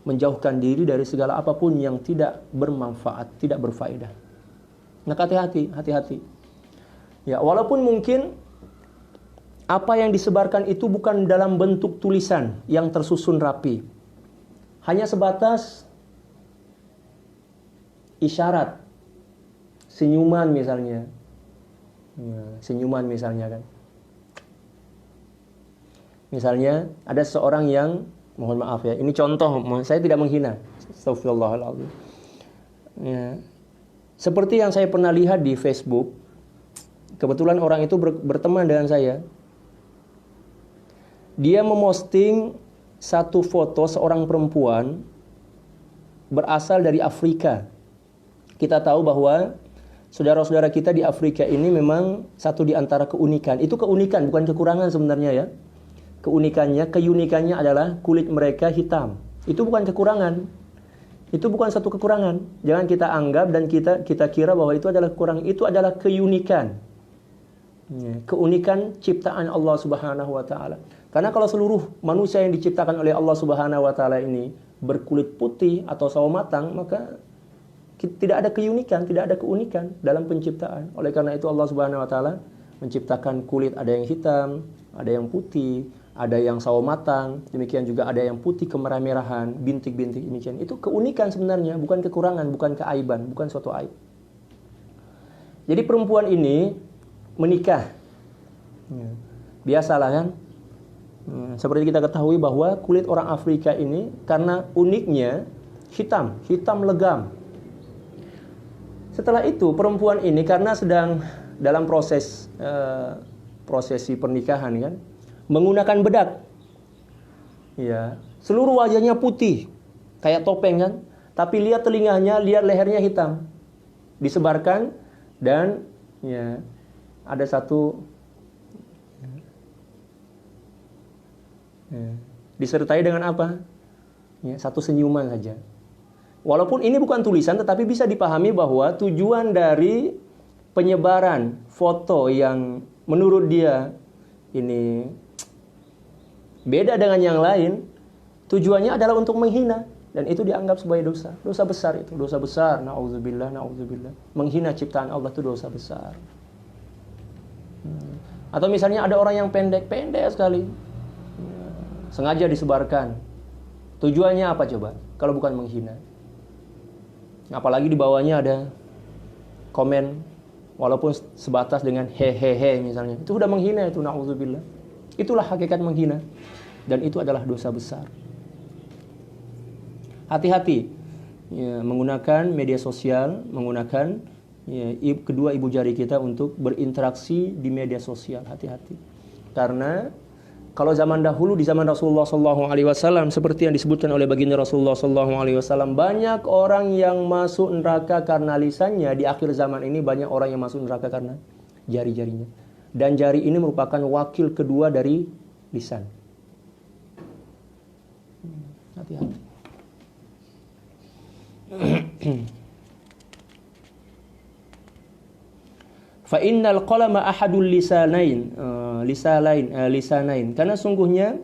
menjauhkan diri dari segala apapun yang tidak bermanfaat, tidak berfaedah. Nah, hati-hati. Walaupun mungkin apa yang disebarkan itu bukan dalam bentuk tulisan yang tersusun rapi. Hanya sebatas isyarat, senyuman misalnya. Senyuman misalnya kan. Misalnya ada seorang yang, mohon maaf ya, ini contoh, saya tidak menghina. Astagfirullahaladzim. Seperti yang saya pernah lihat di Facebook, kebetulan orang itu berteman dengan saya. Dia memosting satu foto seorang perempuan berasal dari Afrika. Kita tahu bahwa saudara-saudara kita di Afrika ini memang satu di antara keunikan. Itu keunikan, bukan kekurangan sebenarnya ya. keunikannya adalah kulit mereka hitam. Itu bukan kekurangan. Itu bukan satu kekurangan. Jangan kita anggap dan kita kira bahwa itu adalah kekurangan. Itu adalah keunikan. Keunikan ciptaan Allah Subhanahu wa taala. Karena kalau seluruh manusia yang diciptakan oleh Allah Subhanahu wa taala ini berkulit putih atau sawo matang, maka tidak ada keunikan, tidak ada keunikan dalam penciptaan. Oleh karena itu Allah Subhanahu wa taala menciptakan kulit, ada yang hitam, ada yang putih, ada yang sawo matang, demikian juga ada yang putih kemerah-merahan, bintik-bintik demikian. Itu keunikan sebenarnya, bukan kekurangan, bukan keaiban, bukan suatu aib. Jadi perempuan ini menikah. Biasalah kan? Seperti kita ketahui bahwa kulit orang Afrika ini karena uniknya hitam legam. Setelah itu perempuan ini karena sedang dalam prosesi pernikahan kan, menggunakan bedak. Ya, seluruh wajahnya putih kayak topeng kan, tapi lihat telinganya, lihat lehernya hitam. Disebarkan dan ya ada satu disertai dengan apa? Ya, satu senyuman saja. Walaupun ini bukan tulisan, tetapi bisa dipahami bahwa tujuan dari penyebaran foto yang menurut dia ini beda dengan yang lain, tujuannya adalah untuk menghina. Dan itu dianggap sebagai dosa. Dosa besar itu. Dosa besar. Na'udzubillah, na'udzubillah. Menghina ciptaan Allah itu dosa besar. Atau misalnya ada orang yang pendek sekali. Sengaja disebarkan. Tujuannya apa coba? Kalau bukan menghina. Apalagi di bawahnya ada komen walaupun sebatas dengan hehehe misalnya. Itu sudah menghina itu, na'udzubillah. Itulah hakikat menghina. Dan itu adalah dosa besar. Hati-hati ya, menggunakan media sosial, menggunakan kedua ibu jari kita untuk berinteraksi di media sosial. Hati-hati. Karena kalau zaman dahulu, di zaman Rasulullah SAW, seperti yang disebutkan oleh baginda Rasulullah SAW, banyak orang yang masuk neraka karena lisannya. Di akhir zaman ini banyak orang yang masuk neraka karena jari-jarinya. Dan jari ini merupakan wakil kedua dari lisan. Hati-hati. Fa innal qalama ahadul lisanain, karena sungguhnya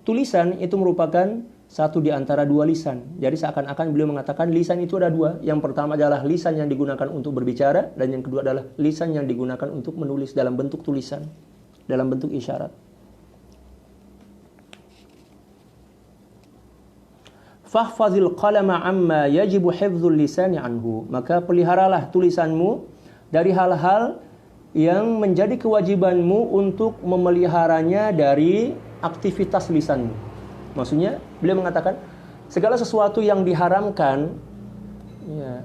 tulisan itu merupakan satu di antara dua lisan. Jadi seakan-akan beliau mengatakan lisan itu ada dua. Yang pertama adalah lisan yang digunakan untuk berbicara, dan yang kedua adalah lisan yang digunakan untuk menulis dalam bentuk tulisan, dalam bentuk isyarat. Fahfazil qalama amma yajibu hifdzul lisani anhu. Maka peliharalah tulisanmu dari hal-hal yang menjadi kewajibanmu untuk memeliharanya dari aktivitas lisanmu. Maksudnya, beliau mengatakan segala sesuatu yang diharamkan ya,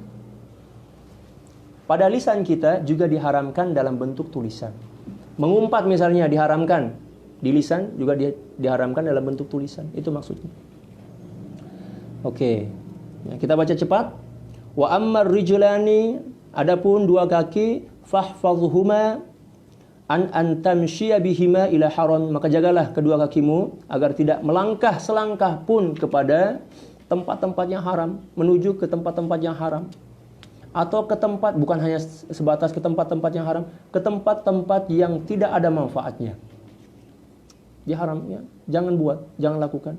pada lisan kita juga diharamkan dalam bentuk tulisan. Mengumpat misalnya diharamkan di lisan, juga diharamkan dalam bentuk tulisan. Itu maksudnya. Oke. Ya, kita baca cepat. Wa ammar rijlani, adapun dua kaki, fahfazhuma an tamshiya bihima ila haram, maka jagalah kedua kakimu agar tidak melangkah selangkah pun kepada tempat-tempat yang haram, menuju ke tempat-tempat yang haram, atau ke tempat, bukan hanya sebatas ke tempat-tempat yang haram, ke tempat-tempat yang tidak ada manfaatnya. Dia haram ya, jangan buat, jangan lakukan.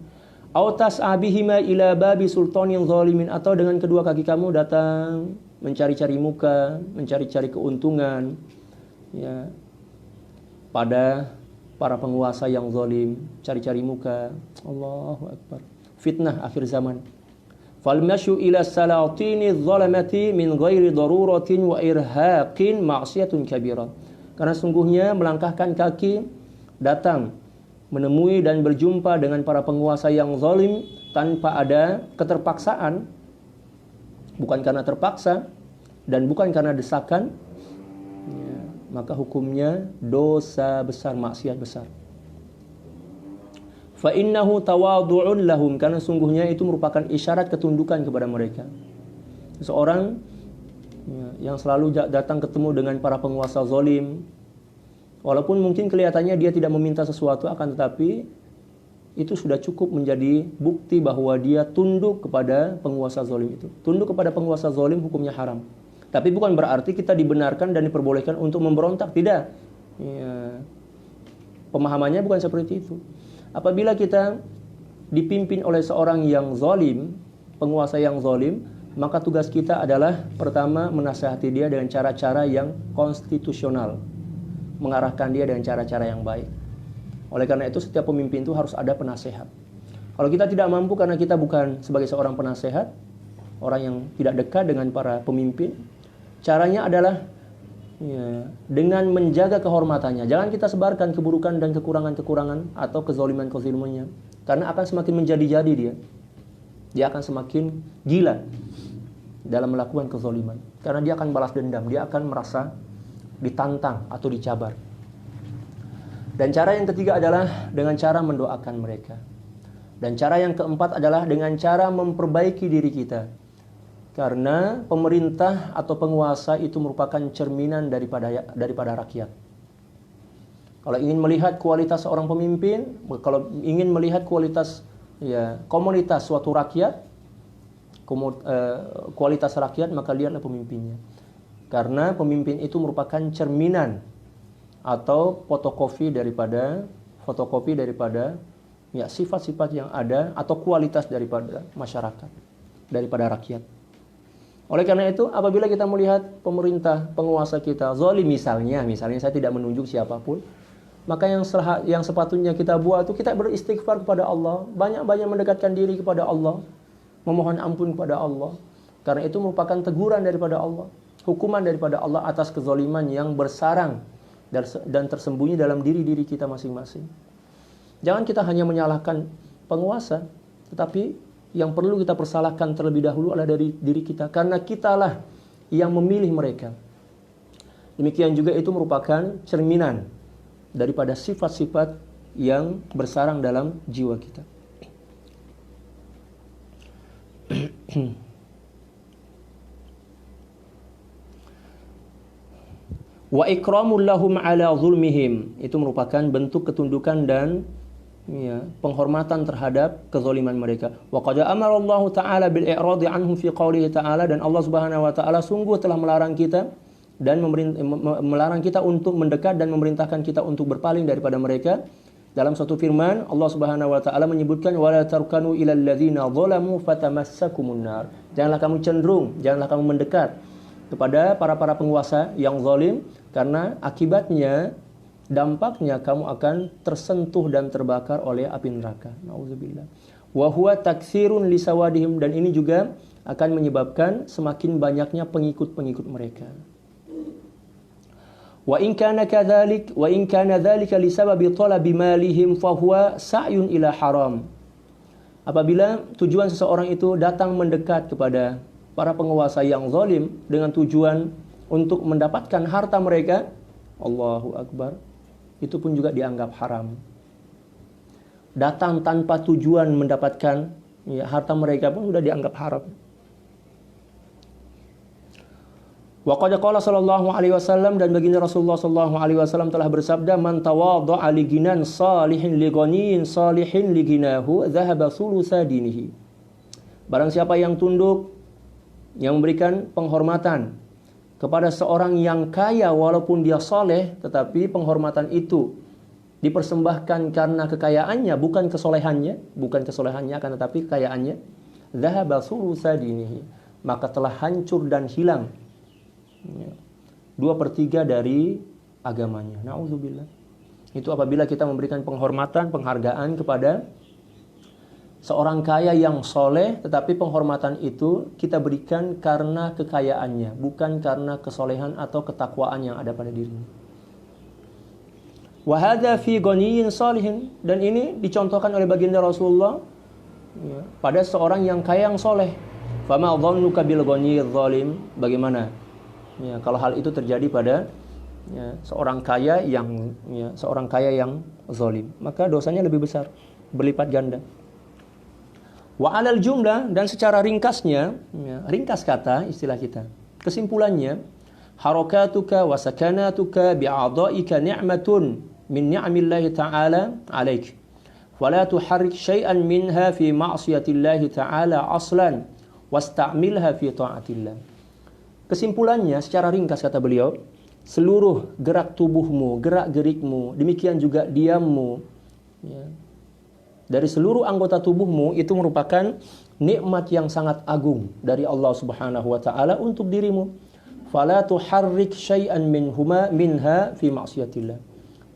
Autas abihima ila babi sultanin zalimin, atau dengan kedua kaki kamu datang mencari-cari muka, mencari-cari keuntungan ya pada para penguasa yang zalim, cari-cari muka. Allahu akbar. Fitnah akhir zaman. Fal masyu ila salatini zalamati min ghairi daruratin wa irhaqin ma'siyatun kabira. Karena sungguhnya melangkahkan kaki datang menemui dan berjumpa dengan para penguasa yang zalim tanpa ada keterpaksaan, bukan karena terpaksa dan bukan karena desakan ya, maka hukumnya dosa besar, maksiat besar. Fa innahu tawadhu'un lahum, karena sungguhnya itu merupakan isyarat ketundukan kepada mereka. Seorang ya, yang selalu datang ketemu dengan para penguasa zalim, walaupun mungkin kelihatannya dia tidak meminta sesuatu, akan tetapi itu sudah cukup menjadi bukti bahwa dia tunduk kepada penguasa zalim itu. Tunduk kepada penguasa zalim hukumnya haram. Tapi bukan berarti kita dibenarkan dan diperbolehkan untuk memberontak, tidak. Ya. Pemahamannya bukan seperti itu. Apabila kita dipimpin oleh seorang yang zalim, penguasa yang zalim, maka tugas kita adalah pertama menasihati dia dengan cara-cara yang konstitusional, mengarahkan dia dengan cara-cara yang baik. Oleh karena itu setiap pemimpin itu harus ada penasehat. Kalau kita tidak mampu karena kita bukan sebagai seorang penasehat, orang yang tidak dekat dengan para pemimpin, caranya adalah dengan menjaga kehormatannya. Jangan kita sebarkan keburukan dan kekurangan-kekurangan atau kezaliman-kezalimannya, karena akan semakin menjadi-jadi dia. Dia akan semakin gila dalam melakukan kezaliman, karena dia akan balas dendam, dia akan merasa ditantang atau dicabar. Dan cara yang ketiga adalah dengan cara mendoakan mereka. Dan cara yang keempat adalah dengan cara memperbaiki diri kita. Karena pemerintah atau penguasa itu merupakan cerminan daripada rakyat. Kalau ingin melihat kualitas seorang pemimpin, kalau ingin melihat kualitas komunitas suatu rakyat, kualitas rakyat, maka lihatlah pemimpinnya. Karena pemimpin itu merupakan cerminan atau fotokopi daripada sifat-sifat yang ada atau kualitas daripada masyarakat, daripada rakyat. Oleh karena itu, apabila kita melihat pemerintah, penguasa kita zalim misalnya saya tidak menunjuk siapapun, maka yang sepatutnya kita buat itu kita beristighfar kepada Allah, banyak-banyak mendekatkan diri kepada Allah, memohon ampun kepada Allah. Karena itu merupakan teguran daripada Allah, hukuman daripada Allah atas kezaliman yang bersarang dan tersembunyi dalam diri-diri kita masing-masing. Jangan kita hanya menyalahkan penguasa, tetapi yang perlu kita persalahkan terlebih dahulu adalah dari diri kita, karena kitalah yang memilih mereka. Demikian juga itu merupakan cerminan daripada sifat-sifat yang bersarang dalam jiwa kita. Wa ikramul lahum ala zulmihim, itu merupakan bentuk ketundukan dan penghormatan terhadap kezaliman mereka. Wa qad amara Allah taala bil i'radi anhum fi qoulihi taala, dan Allah Subhanahu wa taala sungguh telah melarang kita dan melarang kita untuk mendekat dan memerintahkan kita untuk berpaling daripada mereka. Dalam suatu firman Allah Subhanahu wa taala menyebutkan wala tarkanu ilal ladzina zalamu fatamassakumun nar. Janganlah kamu cenderung, janganlah kamu mendekat kepada para penguasa yang zalim, karena akibatnya, dampaknya kamu akan tersentuh dan terbakar oleh api neraka. Nauzubillah. Wa huwa taktsirun lisawadihim, dan ini juga akan menyebabkan semakin banyaknya pengikut-pengikut mereka. Wa in kana dzalika lisababi talabi malihim fa huwa sa'yun ila haram. Apabila tujuan seseorang itu datang mendekat kepada para penguasa yang zalim dengan tujuan untuk mendapatkan harta mereka, Allahu Akbar, itu pun juga dianggap haram. Datang tanpa tujuan mendapatkan harta mereka pun sudah dianggap haram. Wa qad qala sallallahu alaihi wasallam, dan baginda Rasulullah sallallahu alaihi wasallam telah bersabda, man tawadda'a li ginan salihin li ghaniyin salihin li ginahu dhahaba thulutsa dinihi. Barang siapa yang tunduk, yang memberikan penghormatan kepada seorang yang kaya walaupun dia soleh, tetapi penghormatan itu dipersembahkan karena kekayaannya, bukan kesolehannya akan tetapi kekayaannya, dhahaba thulutsa dinihi, maka telah hancur dan hilang 2/3 dari agamanya. Nauzubillah. Itu apabila kita memberikan penghormatan, penghargaan kepada seorang kaya yang soleh, tetapi penghormatan itu kita berikan karena kekayaannya, bukan karena kesolehan atau ketakwaan yang ada pada dirinya. Wa hadza fi ghaniyin salihin, dan ini dicontohkan oleh baginda Rasulullah pada seorang yang kaya yang soleh. Fama dhannuka bil ghaniyidz zalim, bagaimana kalau hal itu terjadi pada seorang kaya yang zalim, maka dosanya lebih besar, berlipat ganda. Wa alal jumlah, dan secara ringkasnya, ringkas kata istilah kita, kesimpulannya, harakatuka wa sakanatuka bi'adha'ika ni'matun min ni'amillahi ta'ala 'alaik. Fala tuharrik syai'an minha fi ma'siyatillahi ta'ala aslan wasta'milha fi ta'atillah. Kesimpulannya secara ringkas kata beliau, seluruh gerak tubuhmu, gerak-gerikmu, demikian juga diammu, ya, dari seluruh anggota tubuhmu itu merupakan nikmat yang sangat agung dari Allah Subhanahu wa taala untuk dirimu. Fala tuharrik syai'an minha fi ma'siyatillah.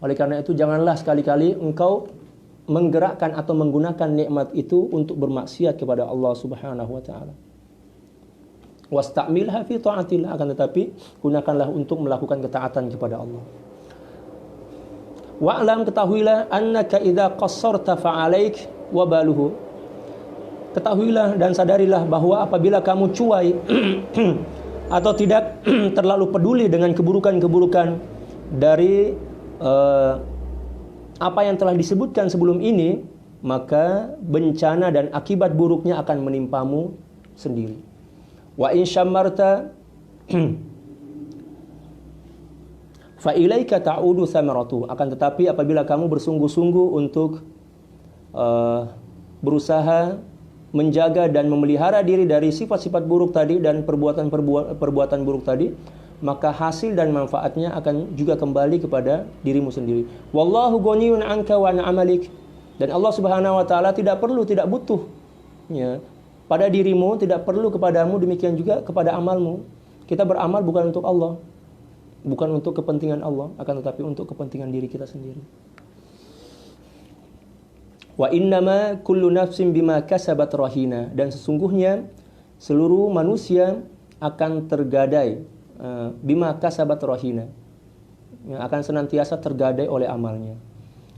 Oleh karena itu janganlah sekali-kali engkau menggerakkan atau menggunakan nikmat itu untuk bermaksiat kepada Allah Subhanahu wa taala. Wasta'milha fi ta'atillah, akan tetapi gunakanlah untuk melakukan ketaatan kepada Allah. Wa'lam, ketahuilah, annaka idza qassarta fa'alaik wabaluhu. Ketahuilah dan sadarilah bahwa apabila kamu cuai atau tidak terlalu peduli dengan keburukan-keburukan dari apa yang telah disebutkan sebelum ini, maka bencana dan akibat buruknya akan menimpamu sendiri. Wa in syammarta fa ilaika ta'udu thamaratu. Akan tetapi apabila kamu bersungguh-sungguh untuk berusaha menjaga dan memelihara diri dari sifat-sifat buruk tadi dan perbuatan buruk tadi, maka hasil dan manfaatnya akan juga kembali kepada dirimu sendiri. Wallahu ghaniyun 'anka wa 'an 'amalik. Dan Allah Subhanahu wa taala tidak butuh, ya, pada dirimu, tidak perlu kepadamu, demikian juga kepada amalmu. Kita beramal bukan untuk Allah, bukan untuk kepentingan Allah, akan tetapi untuk kepentingan diri kita sendiri. Wa innama kullu nafsin bima kasabat rahina. Dan sesungguhnya seluruh manusia akan tergadai bima kasabat rahina, yang akan senantiasa tergadai oleh amalnya.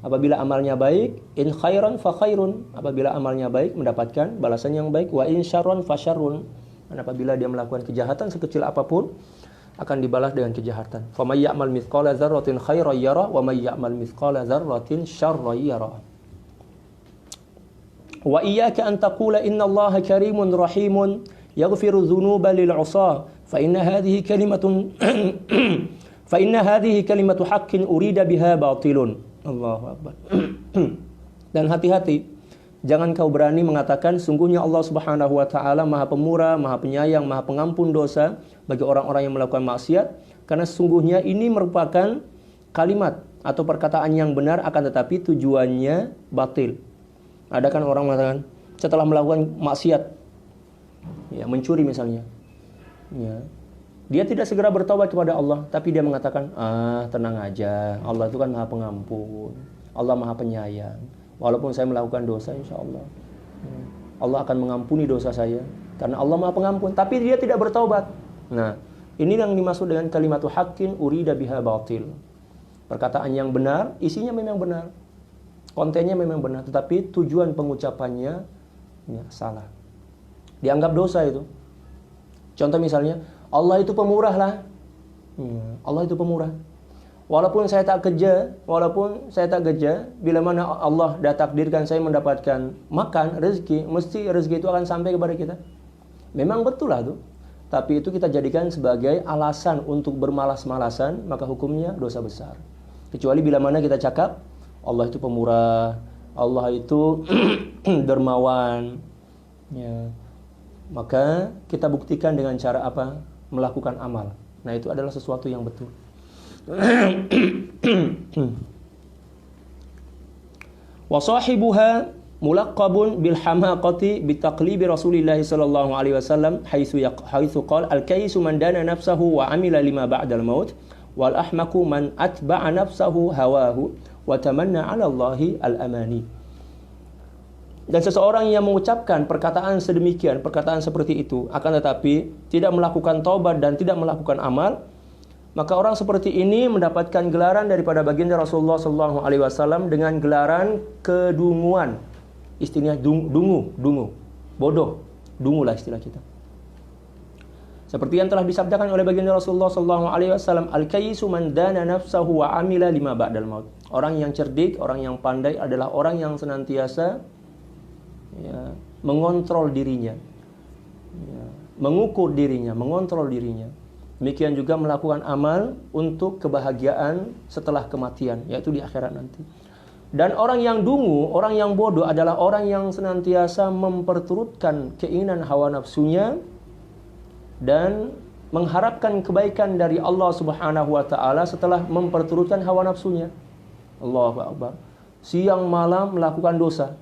Apabila amalnya baik, in khairan fa khairun, apabila amalnya baik mendapatkan balasan yang baik, wa in syarran fa syarrun, dan apabila dia melakukan kejahatan sekecil apapun akan dibalas dengan kejahatan. Fa may ya'mal mithqala dzarratin khairan yarah wa may ya'mal mithqala dzarratin syarran yarah. Wa iyyaka an taqula innallaha karimun rahimun yaghfiru dzunuba lil 'usah fa inna hadhihi kalimatu haqqin urida biha batilun. Allahu akbar. Dan hati-hati, jangan kau berani mengatakan sungguhnya Allah Subhanahu wa taala Maha Pemurah, Maha Penyayang, Maha Pengampun dosa bagi orang-orang yang melakukan maksiat, karena sesungguhnya ini merupakan kalimat atau perkataan yang benar, akan tetapi tujuannya batil. Ada kan orang mengatakan setelah melakukan maksiat, ya, mencuri misalnya, ya, dia tidak segera bertaubat kepada Allah, tapi dia mengatakan, tenang aja, Allah itu kan Maha Pengampun, Allah Maha Penyayang. Walaupun saya melakukan dosa, insya Allah Allah akan mengampuni dosa saya, karena Allah Maha Pengampun. Tapi dia tidak bertaubat. Nah, ini yang dimaksud dengan kalimatu haqqin urida biha batil. Perkataan yang benar, isinya memang benar, kontennya memang benar, tetapi tujuan pengucapannya, ya, salah. Dianggap dosa itu. Contoh misalnya, Allah itu pemurah lah. Allah itu pemurah. Walaupun saya tak kerja, bila mana Allah dah takdirkan saya mendapatkan makan, rezeki, mesti rezeki itu akan sampai kepada kita. Memang betul lah itu. Tapi itu kita jadikan sebagai alasan untuk bermalas-malasan, maka hukumnya dosa besar. Kecuali bila mana kita cakap, Allah itu pemurah, Allah itu dermawan, ya, maka kita buktikan dengan cara apa? Melakukan amal. Nah, itu adalah sesuatu yang betul. Wa sahibuha mulaqqabun bil hamaqati bi taqlibi Rasulillah sallallahu alaihi wasallam haitsu qala al kaisu man dana nafsahu wa amila lima ba'dal maut wal ahmaqu man atba'a nafsahu hawahu wa tamanna 'ala Allahi al-amani. Dan seseorang yang mengucapkan perkataan sedemikian, perkataan seperti itu, akan tetapi tidak melakukan taubat dan tidak melakukan amal, maka orang seperti ini mendapatkan gelaran daripada baginda Rasulullah SAW dengan gelaran kedunguan. Istilahnya dungu, bodoh, dungu lah istilah kita. Seperti yang telah disabdakan oleh baginda Rasulullah SAW, al-kayyisu man dana nafsahu wa amila lima ba'dal maut. Orang yang cerdik, orang yang pandai adalah orang yang senantiasa, ya, mengontrol dirinya, ya, mengukur dirinya, mengontrol dirinya. Demikian juga melakukan amal untuk kebahagiaan setelah kematian, yaitu di akhirat nanti. Dan orang yang dungu, orang yang bodoh adalah orang yang senantiasa memperturutkan keinginan hawa nafsunya dan mengharapkan kebaikan dari Allah Subhanahu wa taala setelah memperturutkan hawa nafsunya. Allahu Akbar. Siang malam melakukan dosa.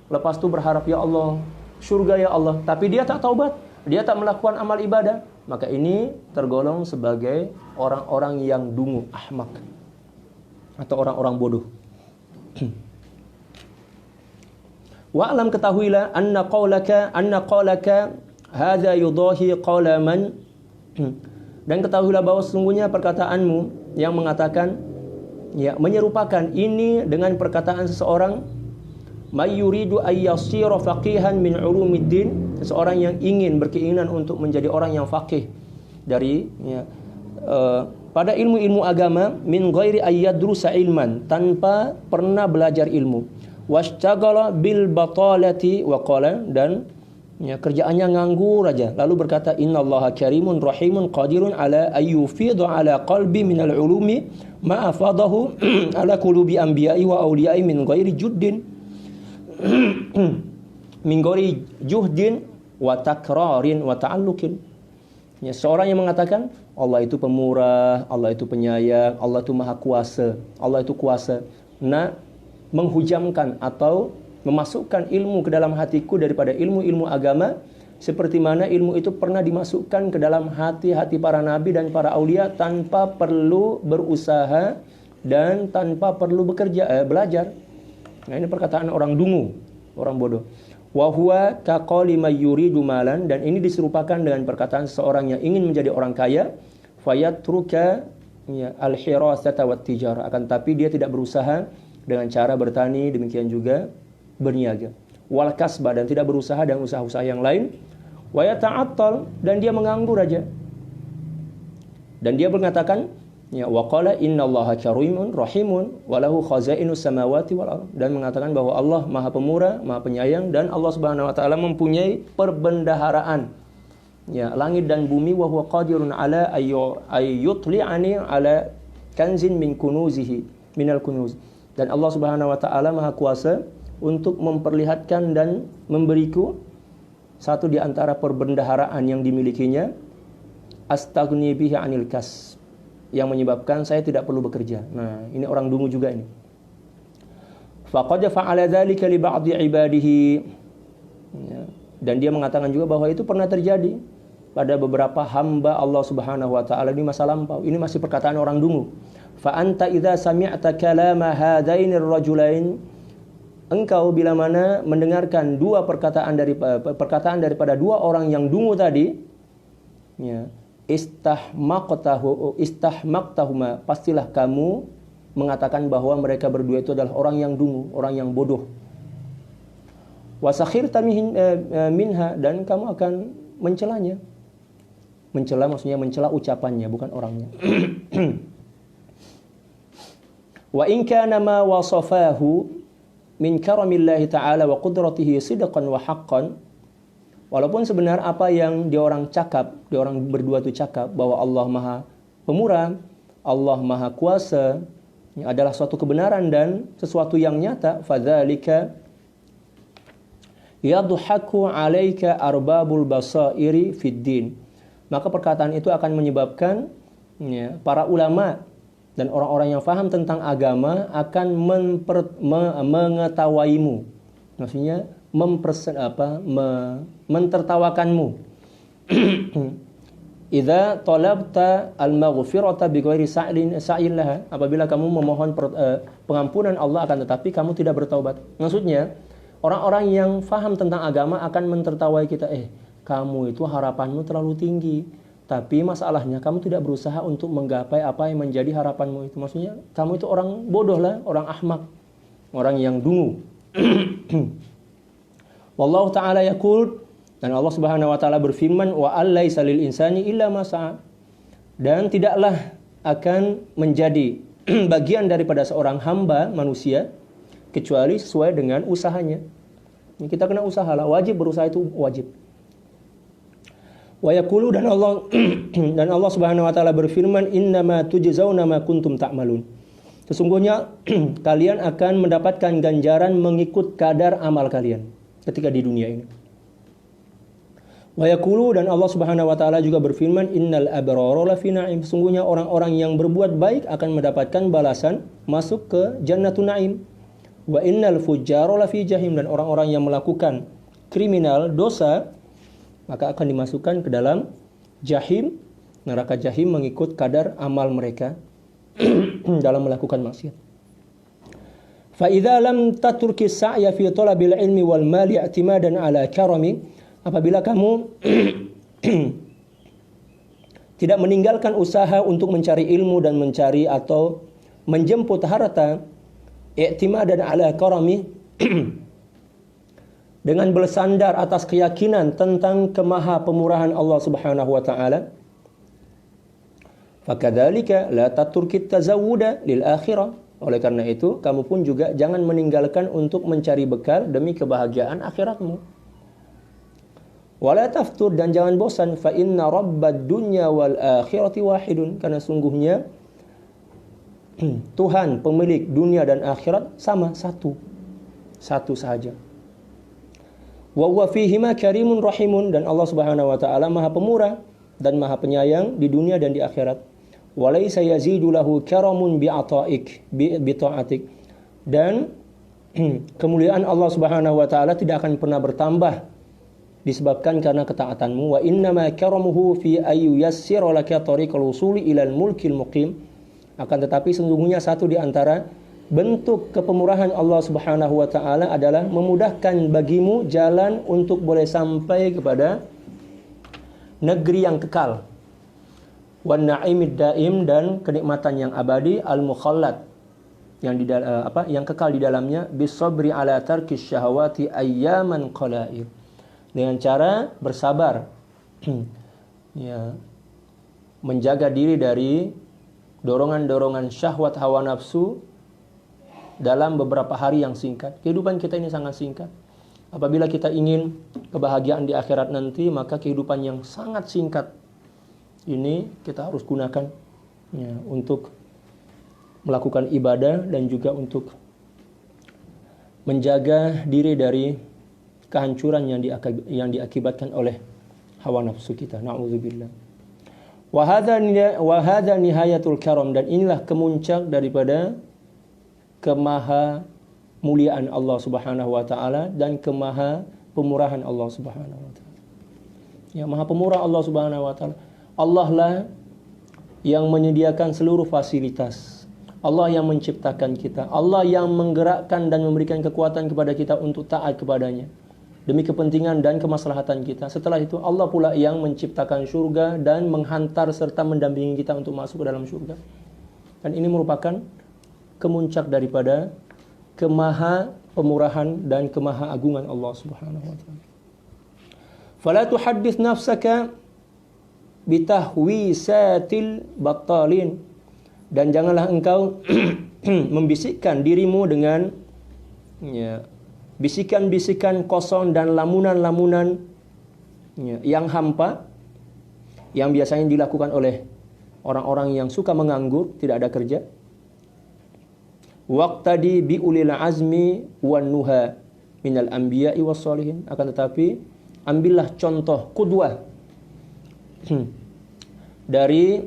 Lepas itu berharap, ya Allah, surga ya Allah, tapi dia tak taubat, dia tak melakukan amal ibadah, maka ini tergolong sebagai orang-orang yang dungu, ahmak, atau orang-orang bodoh. Wa'lam, ketahuilah, anna qawlaka hadza yudahi qawla man, dan ketahuilah bahwa sesungguhnya perkataanmu yang mengatakan, ya, menyerupakan ini dengan perkataan seseorang may yuridu ay yasira faqihan min ulumiddin, seseorang yang ingin berkeinginan untuk menjadi orang yang faqih dari, ya, pada ilmu-ilmu agama, min ghairi ayyadrusa ilman, tanpa pernah belajar ilmu, washtaghala bil batalati wa qala, dan, ya, kerjaannya nganggur aja, lalu berkata innallaha karimun rahimun qadirun ala ayyufidha ala qalbi minal ulumi ma afadahu ala qulubi anbiya'i wa awliya'i min ghairi juddin min ghairi juhdin wa takrarin wa ta'alluqin. Ya, seorang yang mengatakan Allah itu pemurah, Allah itu penyayang, Allah itu maha kuasa, Allah itu kuasa, nah, menghujamkan atau memasukkan ilmu ke dalam hatiku daripada ilmu-ilmu agama, seperti mana ilmu itu pernah dimasukkan ke dalam hati-hati para nabi dan para aulia tanpa perlu berusaha dan tanpa perlu belajar. Nah, ini perkataan orang dungu, orang bodoh. Wa huwa kaqali may yuridu malan, dan ini diserupakan dengan perkataan seseorang yang ingin menjadi orang kaya, fayatruka, ya, al-hirasata wat tijara, akan tapi dia tidak berusaha dengan cara bertani, demikian juga berniaga. Wal kasba, dan tidak berusaha dengan usaha-usaha yang lain. Wa yata'attal, dan dia menganggur aja. Dan dia mengatakan, ya, wa qala innallaha karimun rahimun wa lahu khazainus samawati wal ardh, dan mengatakan bahwa Allah Maha Pemurah, Maha Penyayang, dan Allah Subhanahu wa taala mempunyai perbendaharaan, ya, langit dan bumi, wa huwa qadirun ala ayyutli'ani ala kanzin min kunuzihi minal kunuz, dan Allah Subhanahu wa taala Maha kuasa untuk memperlihatkan dan memberiku satu di antara perbendaharaan yang dimilikinya, astaghni bihi anil kas, yang menyebabkan saya tidak perlu bekerja. Nah, ini orang dungu juga ini. Faqad fa'ala dzalika li ba'dhi ibadihi, ya, dan dia mengatakan juga bahwa itu pernah terjadi pada beberapa hamba Allah Subhanahu wa taala di masa lampau. Ini masih perkataan orang dungu. Fa anta idza sami'ta kalama hadainir rajulain, engkau bila mana mendengarkan dua perkataan daripada dua orang yang dungu tadi, ya, istahmaqtahuma, pastilah kamu mengatakan bahwa mereka berdua itu adalah orang yang dungu, orang yang bodoh. Wasakhirta minha, dan kamu akan mencelanya. Mencela maksudnya mencela ucapannya, bukan orangnya. Wa in kana ma wasafahu min karamillahi ta'ala wa qudratihi sidqan wa haqqan, walaupun sebenar apa yang dia orang berdua itu cakap bahwa Allah Maha Pemurah, Allah Maha Kuasa, adalah suatu kebenaran dan sesuatu yang nyata, fadzalika yadhaku 'alaika arbabul basairi fid din, maka perkataan itu akan menyebabkan, ya, para ulama dan orang-orang yang faham tentang agama akan mengetahuimu, maksudnya mentertawakanmu. Idza talabta al-maghfirata bighairi sa'in laha, apabila kamu memohon pengampunan Allah akan tetapi kamu tidak bertaubat. Maksudnya orang-orang yang faham tentang agama akan mentertawai kita, kamu itu harapanmu terlalu tinggi, tapi masalahnya kamu tidak berusaha untuk menggapai apa yang menjadi harapanmu itu. Maksudnya kamu itu orang bodoh lah, orang ahmak, orang yang dungu. Wallahu ta'ala yaqul, dan Allah Subhanahu wa taala berfirman, wa allaisa lil insani illa ma sa'a, dan tidaklah akan menjadi bagian daripada seorang hamba manusia kecuali sesuai dengan usahanya. Kita kena usaha lah, wajib berusaha, itu wajib. Wa yaqulu, dan Allah Subhanahu wa taala berfirman, innama tujzauna ma kuntum ta'malun, Sesungguhnya kalian akan mendapatkan ganjaran mengikut kadar amal kalian ketika di dunia ini. Wa yaqulu, dan Allah Subhanahu wa taala juga berfirman, innal abrara lafi na'im. Sesungguhnya orang-orang yang berbuat baik akan mendapatkan balasan masuk ke jannatun na'im. Wa innal fujjara lafi jahim, dan orang-orang yang melakukan kriminal, dosa, maka akan dimasukkan ke dalam jahim, neraka jahim mengikut kadar amal mereka dalam melakukan maksiat. Fa idza lam tatruki sa'ya fi talabil ilmi wal mali i'timadan ala karami, apabila kamu tidak meninggalkan usaha untuk mencari ilmu dan mencari atau menjemput harta, i'timadan ala karami, dengan bersandar atas keyakinan tentang kemaha pemurahan Allah Subhanahu wa taala, fakadzalika la taturkit tazawuda lil akhirah. Oleh karena itu, kamu pun juga jangan meninggalkan untuk mencari bekal demi kebahagiaan akhiratmu. Wala taftur, dan jangan bosan, fa inna rabbad dunya wal akhirati wahidun, karena sungguhnya Tuhan pemilik dunia dan akhirat sama, satu saja. Wa huwa fihima karimun rahimun, dan Allah Subhanahu wa taala Maha Pemurah dan Maha Penyayang di dunia dan di akhirat. Walaysa yazidu lahu karamun bi ta'atik, dan kemuliaan Allah Subhanahu wa taala tidak akan pernah bertambah disebabkan karena ketaatanmu. Wa innama karamuhu fi ayu yassira laka tariqal wusuli ilal mulkil muqim. Akan tetapi sesungguhnya satu di antara bentuk kepemurahan Allah Subhanahu wa taala adalah memudahkan bagimu jalan untuk boleh sampai kepada negeri yang kekal. Wan na'imid daim, dan kenikmatan yang abadi, al mukhallad, yang kekal di dalamnya, bisabri ala tarkis syahawati ayyaman qalail, dengan cara bersabar ya, menjaga diri dari dorongan-dorongan syahwat hawa nafsu dalam beberapa hari yang singkat. Kehidupan kita ini sangat singkat. Apabila kita ingin kebahagiaan di akhirat nanti, maka kehidupan yang sangat singkat ini kita harus gunakan ya, untuk melakukan ibadah dan juga untuk menjaga diri dari kehancuran yang diakibatkan oleh hawa nafsu kita. Na'udzubillah. Wa hadza nihayatul karam, dan inilah kemuncak daripada kemaha muliaan Allah Subhanahu wa taala dan kemaha pemurahan Allah Subhanahu wa taala. Ya, Maha Pemurah Allah Subhanahu wa taala. Allah lah yang menyediakan seluruh fasilitas. Allah yang menciptakan kita. Allah yang menggerakkan dan memberikan kekuatan kepada kita untuk taat kepadanya demi kepentingan dan kemaslahatan kita. Setelah itu Allah pula yang menciptakan surga dan menghantar serta mendampingi kita untuk masuk ke dalam surga. Dan ini merupakan kemuncak daripada kemaha pemurahan dan kemaha agungan Allah Subhanahu wa taala. Fala tuhaddits nafsaka bitahwisatil battalin, dan janganlah engkau membisikkan dirimu dengan ya, bisikan-bisikan kosong dan lamunan-lamunan ya, yang hampa, yang biasanya dilakukan oleh orang-orang yang suka menganggur, tidak ada kerja. Waqtadi bi ulil azmi wan nuha minal anbiya'i was sholihin. Akan tetapi ambillah contoh qudwah dari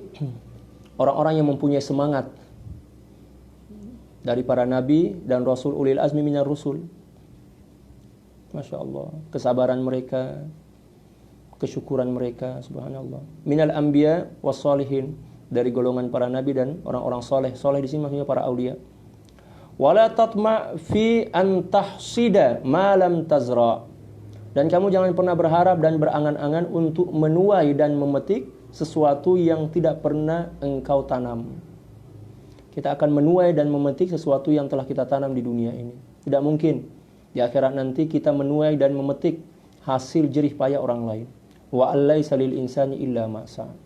orang-orang yang mempunyai semangat, dari para nabi dan rasul ulil azmi minar rusul. Masya Allah, kesabaran mereka, kesyukuran mereka, subhanallah. Minal anbiya was sholihin, dari golongan para nabi dan orang-orang soleh. Soleh di sini maksudnya para aulia. Wala tatma fi an tahsida ma lam tazra, dan kamu jangan pernah berharap dan berangan-angan untuk menuai dan memetik sesuatu yang tidak pernah engkau tanam. Kita akan menuai dan memetik sesuatu yang telah kita tanam di dunia ini. Tidak mungkin di akhirat nanti kita menuai dan memetik hasil jerih payah orang lain. Wa allaisa lil insani illa ma sa'a.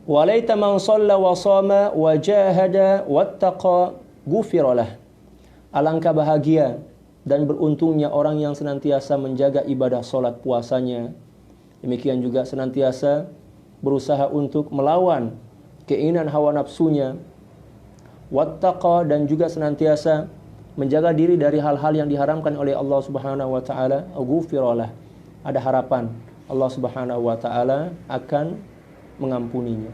Wa laita man shalla wa shama wa jahada wattaqa ghufiralah. Alangkah bahagia dan beruntungnya orang yang senantiasa menjaga ibadah salat puasanya, demikian juga senantiasa berusaha untuk melawan keinginan hawa nafsunya, wattaqa, dan juga senantiasa menjaga diri dari hal-hal yang diharamkan oleh Allah Subhanahu wa taala, ghufiralah, ada harapan Allah Subhanahu wa taala akan mengampuninya.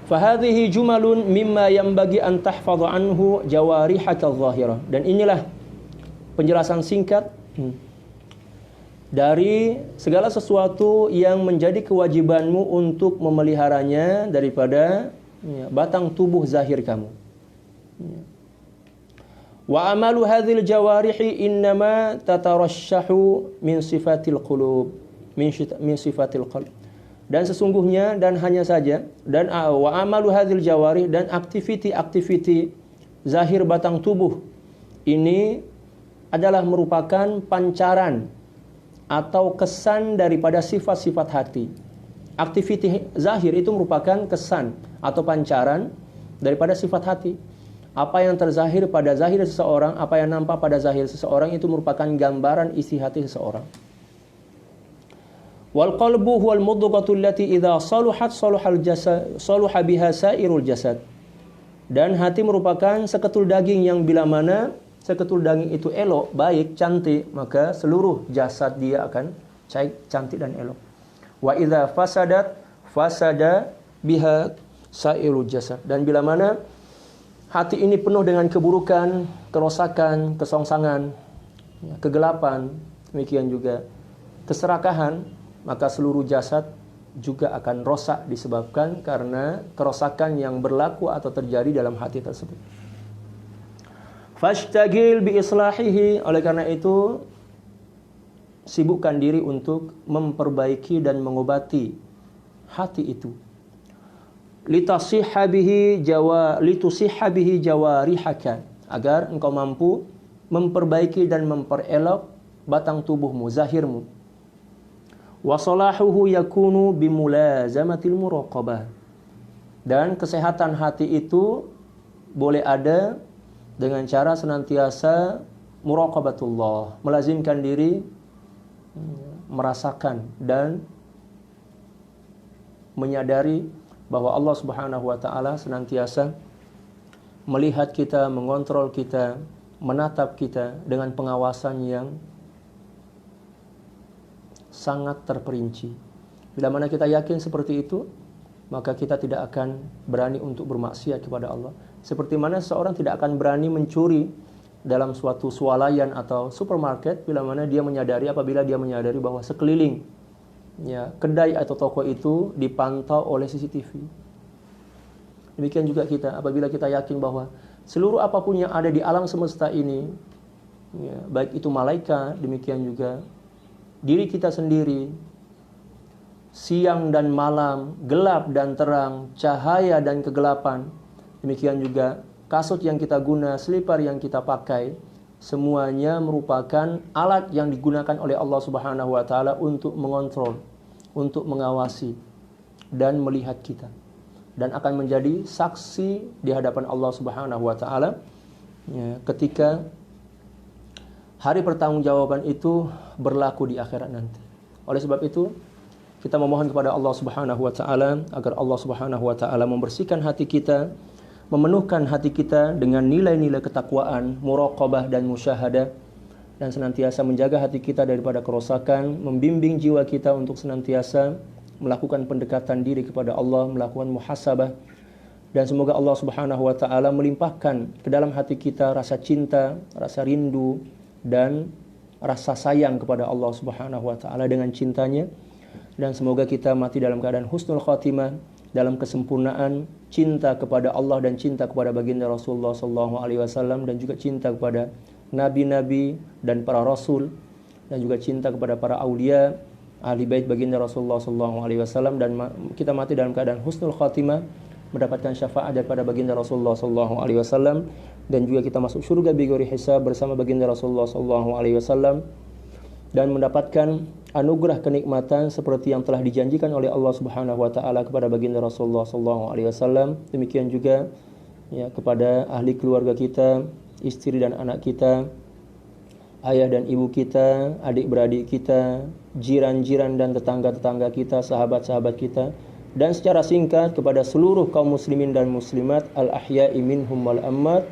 Fahadhihi jumalun mimma yanbaghi an tahfadha anhu jawarihaka adh-dhahirah. Dan inilah penjelasan singkat dari segala sesuatu yang menjadi kewajibanmu untuk memeliharanya daripada batang tubuh zahir kamu. Wa amalu hadhil jawarihi innama tatarashahu min sifatil qulub, min sifatil qalb. Dan sesungguhnya dan hanya saja, dan wa amalu hadhil jawarih, dan aktiviti zahir batang tubuh ini adalah merupakan pancaran atau kesan daripada sifat-sifat hati. Aktiviti zahir itu merupakan kesan atau pancaran daripada sifat hati. Apa yang terzahir pada zahir seseorang, apa yang nampak pada zahir seseorang itu merupakan gambaran isi hati seseorang. Wal qalbu huwal mudghatu allati idza saluhat saluhal jasad saluha biha sairul jasad. Dan hati merupakan seketul daging yang bila mana seketul daging itu elok, baik, cantik, maka seluruh jasad dia akan cantik dan elok. Wa idza fasadat fasada biha sairul jasad. Dan bila mana hati ini penuh dengan keburukan, kerosakan, kesongsangan, kegelapan, demikian juga keserakahan, maka seluruh jasad juga akan rosak disebabkan karena kerosakan yang berlaku atau terjadi dalam hati tersebut. Fashtagil bi islahihi, oleh karena itu sibukkan diri untuk memperbaiki dan mengobati hati itu. Litusihha bihi jawarihaka, agar engkau mampu memperbaiki dan memperelok batang tubuhmu, zahirmu. Wa salahuhu yakunu bimulazamatil muraqabah. Dan kesehatan hati itu boleh ada dengan cara senantiasa muraqabatullah, melazimkan diri merasakan dan menyadari bahwa Allah Subhanahu wa taala senantiasa melihat kita, mengontrol kita, menatap kita dengan pengawasan yang sangat terperinci. Bila mana kita yakin seperti itu, maka kita tidak akan berani untuk bermaksiat kepada Allah. Seperti mana seseorang tidak akan berani mencuri dalam suatu swalayan atau supermarket apabila dia menyadari bahwa sekeliling kedai atau toko itu dipantau oleh CCTV. Demikian juga kita, apabila kita yakin bahwa seluruh apapun yang ada di alam semesta ini, baik itu malaikat, demikian juga diri kita sendiri, siang dan malam, gelap dan terang, cahaya dan kegelapan, demikian juga kasut yang kita guna, selipar yang kita pakai, semuanya merupakan alat yang digunakan oleh Allah Subhanahu wa taala untuk mengontrol, untuk mengawasi dan melihat kita, dan akan menjadi saksi di hadapan Allah Subhanahu wa taala ketika hari pertanggungjawaban itu berlaku di akhirat nanti. Oleh sebab itu, kita memohon kepada Allah Subhanahu wa taala agar Allah Subhanahu wa taala membersihkan hati kita, memenuhkan hati kita dengan nilai-nilai ketakwaan, muraqabah dan musyahadah, dan senantiasa menjaga hati kita daripada kerosakan, membimbing jiwa kita untuk senantiasa melakukan pendekatan diri kepada Allah, melakukan muhasabah. Dan semoga Allah Subhanahu wa taala melimpahkan ke dalam hati kita rasa cinta, rasa rindu, dan rasa sayang kepada Allah Subhanahu wa taala dengan cintanya. Dan semoga kita mati dalam keadaan husnul khatimah, dalam kesempurnaan cinta kepada Allah dan cinta kepada baginda Rasulullah sallallahu alaihi wasallam, dan juga cinta kepada nabi-nabi dan para rasul, dan juga cinta kepada para aulia, ahli bait baginda Rasulullah sallallahu alaihi wasallam, dan kita mati dalam keadaan husnul khatimah, mendapatkan syafaat daripada baginda Rasulullah sallallahu alaihi wasallam, dan juga kita masuk surga bighairi hisab bersama baginda Rasulullah sallallahu alaihi wasallam, dan mendapatkan anugerah kenikmatan seperti yang telah dijanjikan oleh Allah Subhanahu wa taala kepada baginda Rasulullah sallallahu alaihi wasallam. Demikian juga kepada ahli keluarga kita, istri dan anak kita, ayah dan ibu kita, adik-beradik kita, jiran-jiran dan tetangga-tetangga kita, sahabat-sahabat kita, Dan secara singkat kepada seluruh kaum muslimin dan muslimat al-ahya'i minhum wal ammat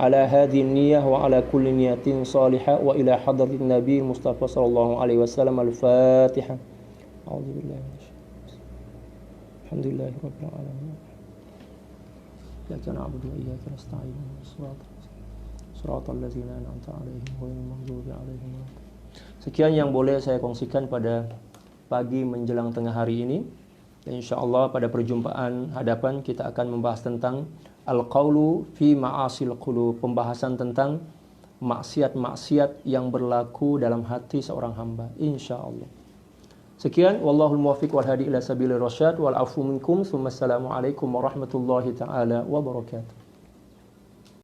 ala hadhihi niyyah wa ala kulli niyatin salihah wa ila hadratin nabi Mustafa sallallahu alaihi wasallam al-Fatihah. A'udzubillahi minasyaitonir rajim. Alhamdulillahirabbil alamin. Iyyaka na'budu wa iyyaka nasta'in. Shiratal ladzina an'amta 'alaihim ghairil maghdubi 'alaihim waladdallin. Sekian yang boleh saya kongsikan pada pagi menjelang tengah hari ini. Dan insyaallah pada perjumpaan hadapan kita akan membahas tentang al-qaulu fi ma'asil qulub, pembahasan tentang maksiat-maksiat yang berlaku dalam hati seorang hamba, insyaallah. Sekian, wallahul muwaffiq wal hadi ila sabilir rasyad wal afu minkum. Assalamualaikum warahmatullahi taala wabarakatuh.